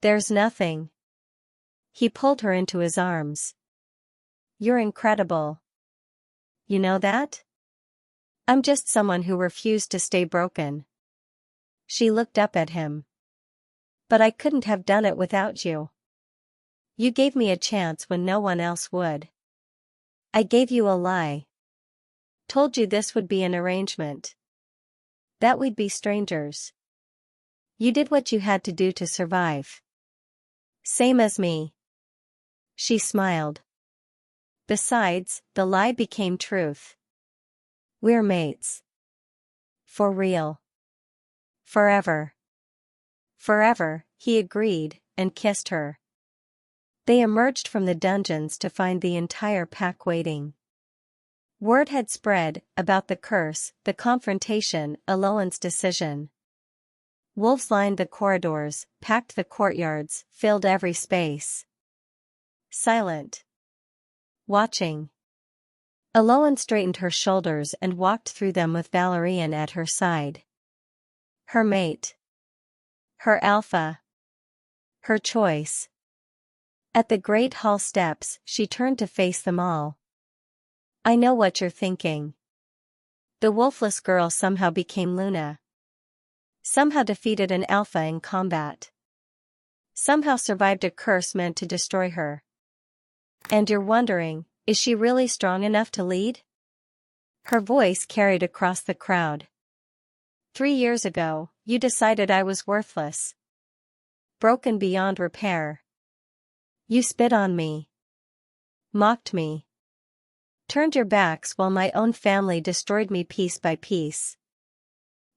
S1: There's nothing. He pulled her into his arms. You're incredible. You know that? I'm just someone who refused to stay broken. She looked up at him. But I couldn't have done it without you. You gave me a chance when no one else would. I gave you a lie. Told you this would be an arrangement. That we'd be strangers. You did what you had to do to survive. Same as me. She smiled. Besides, the lie became truth. We're mates. For real. Forever. Forever, he agreed, and kissed her. They emerged from the dungeons to find the entire pack waiting. Word had spread about the curse, the confrontation, Elowen's decision. Wolves lined the corridors, packed the courtyards, filled every space. Silent. Watching. Elowen straightened her shoulders and walked through them with Valorian at her side. Her mate. Her alpha. Her choice. At the great hall steps, she turned to face them all. I know what you're thinking. The wolfless girl somehow became Luna. Somehow defeated an alpha in combat. Somehow survived a curse meant to destroy her. And you're wondering, is she really strong enough to lead? Her voice carried across the crowd. 3 years ago, you decided I was worthless. Broken beyond repair. You spit on me. Mocked me. Turned your backs while my own family destroyed me piece by piece.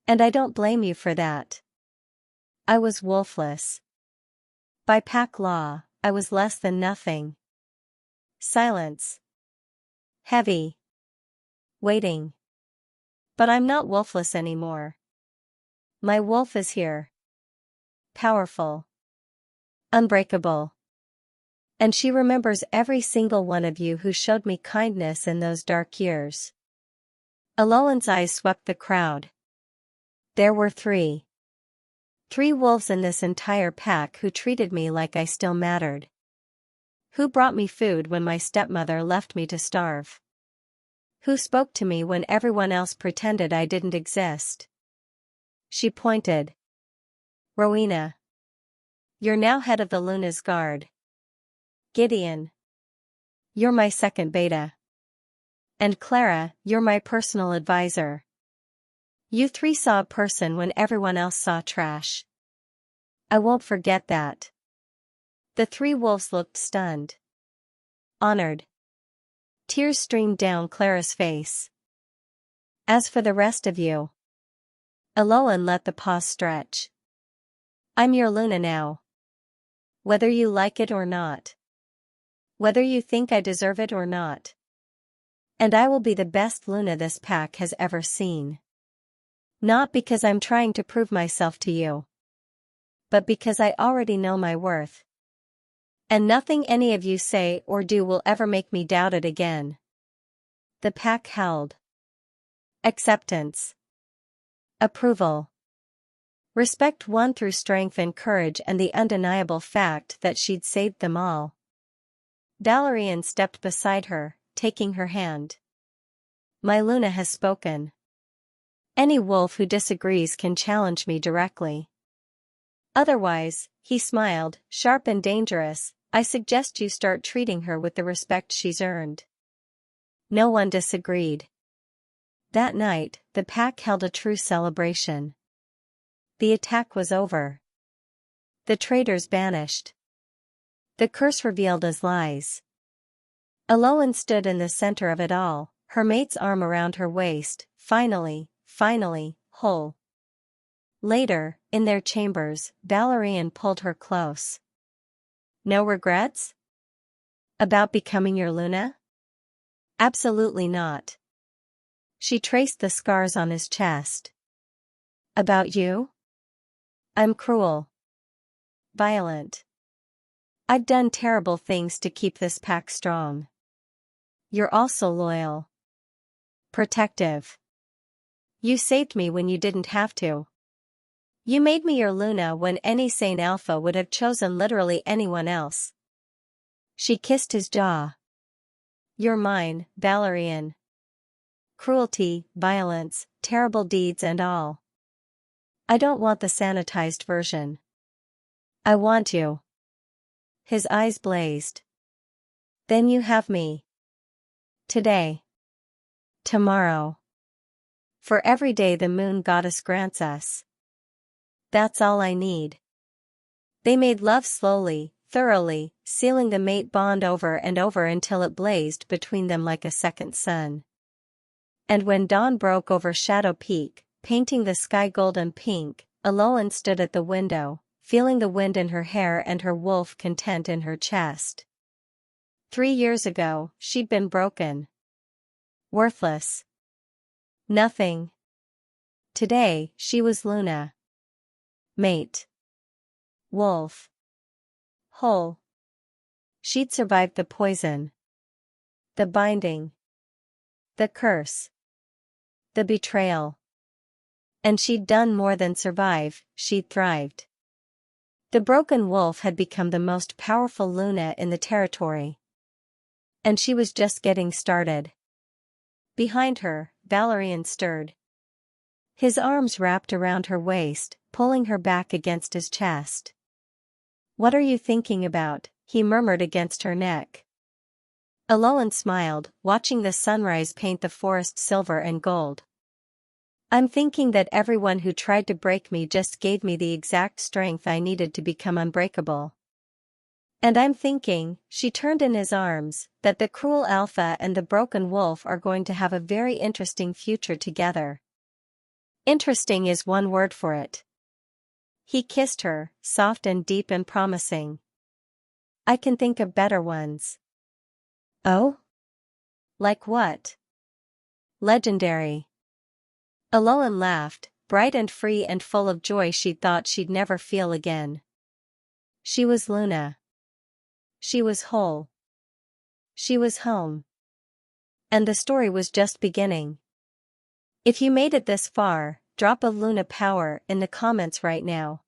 S1: And I don't blame you for that. I was wolfless. By pack law, I was less than nothing. Silence. Heavy. Waiting. But I'm not wolfless anymore. My wolf is here. Powerful. Unbreakable. And she remembers every single one of you who showed me kindness in those dark years. Elowen's eyes swept the crowd. There were 3. 3 wolves in this entire pack who treated me like I still mattered. Who brought me food when my stepmother left me to starve. Who spoke to me when everyone else pretended I didn't exist. She pointed. Rowena. You're now head of the Luna's Guard. Gideon. You're my second beta. And Clara, you're my personal advisor. You 3 saw a person when everyone else saw trash. I won't forget that. The 3 wolves looked stunned. Honored. Tears streamed down Clara's face. As for the rest of you. Elowen let the pause stretch. I'm your Luna now. Whether you like it or not. Whether you think I deserve it or not. And I will be the best Luna this pack has ever seen. Not because I'm trying to prove myself to you. But because I already know my worth. And nothing any of you say or do will ever make me doubt it again. The pack held. Acceptance. Approval. Respect won through strength and courage and the undeniable fact that she'd saved them all. Valorian stepped beside her, taking her hand. My Luna has spoken. Any wolf who disagrees can challenge me directly. Otherwise, he smiled, sharp and dangerous, I suggest you start treating her with the respect she's earned. No one disagreed. That night, the pack held a true celebration. The attack was over. The traitors banished. The curse revealed as lies. Elowen stood in the center of it all, her mate's arm around her waist, finally, whole. Later, in their chambers, Valorian pulled her close. No regrets? About becoming your Luna? Absolutely not. She traced the scars on his chest. About you? I'm cruel. Violent. I've done terrible things to keep this pack strong. You're also loyal. Protective. You saved me when you didn't have to. You made me your Luna when any sane alpha would have chosen literally anyone else. She kissed his jaw. You're mine, Valorian. Cruelty, violence, terrible deeds and all. I don't want the sanitized version. I want you. His eyes blazed. Then you have me. Today. Tomorrow. For every day the moon goddess grants us. That's all I need. They made love slowly, thoroughly, sealing the mate bond over and over until it blazed between them like a second sun. And when dawn broke over Shadow Peak, painting the sky golden pink, Elowen stood at the window, feeling the wind in her hair and her wolf content in her chest. 3 years ago, she'd been broken. Worthless. Nothing. Today, she was Luna. Mate. Wolf. Whole. She'd survived the poison. The binding. The curse. The betrayal. And she'd done more than survive, she'd thrived. The broken wolf had become the most powerful Luna in the territory. And she was just getting started. Behind her, Valorian stirred. His arms wrapped around her waist, pulling her back against his chest. "What are you thinking about?" he murmured against her neck. Elowen smiled, watching the sunrise paint the forest silver and gold. "I'm thinking that everyone who tried to break me just gave me the exact strength I needed to become unbreakable. And I'm thinking," she turned in his arms, "that the cruel alpha and the broken wolf are going to have a very interesting future together." Interesting is one word for it. He kissed her, soft and deep and promising. "I can think of better ones." "Oh? Like what?" "Legendary." Elowen laughed, bright and free and full of joy she'd thought she'd never feel again. She was Luna. She was whole. She was home. And the story was just beginning. If you made it this far, drop a Luna power in the comments right now.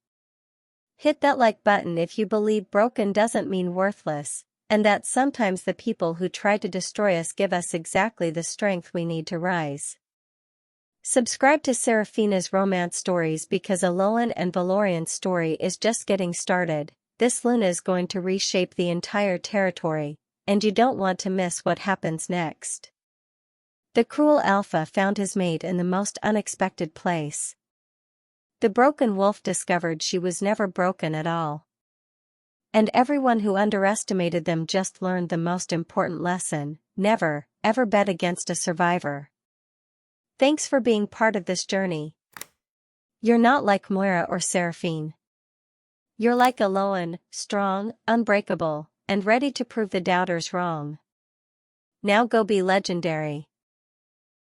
S1: Hit that like button if you believe broken doesn't mean worthless, and that sometimes the people who try to destroy us give us exactly the strength we need to rise. Subscribe to Seraphina's romance stories because Elowen and Valorian's story is just getting started. This Luna is going to reshape the entire territory, and you don't want to miss what happens next. The cruel alpha found his mate in the most unexpected place. The broken wolf discovered she was never broken at all. And everyone who underestimated them just learned the most important lesson: never, ever bet against a survivor. Thanks for being part of this journey. You're not like Moira or Seraphine. You're like Elowen, strong, unbreakable, and ready to prove the doubters wrong. Now go be legendary.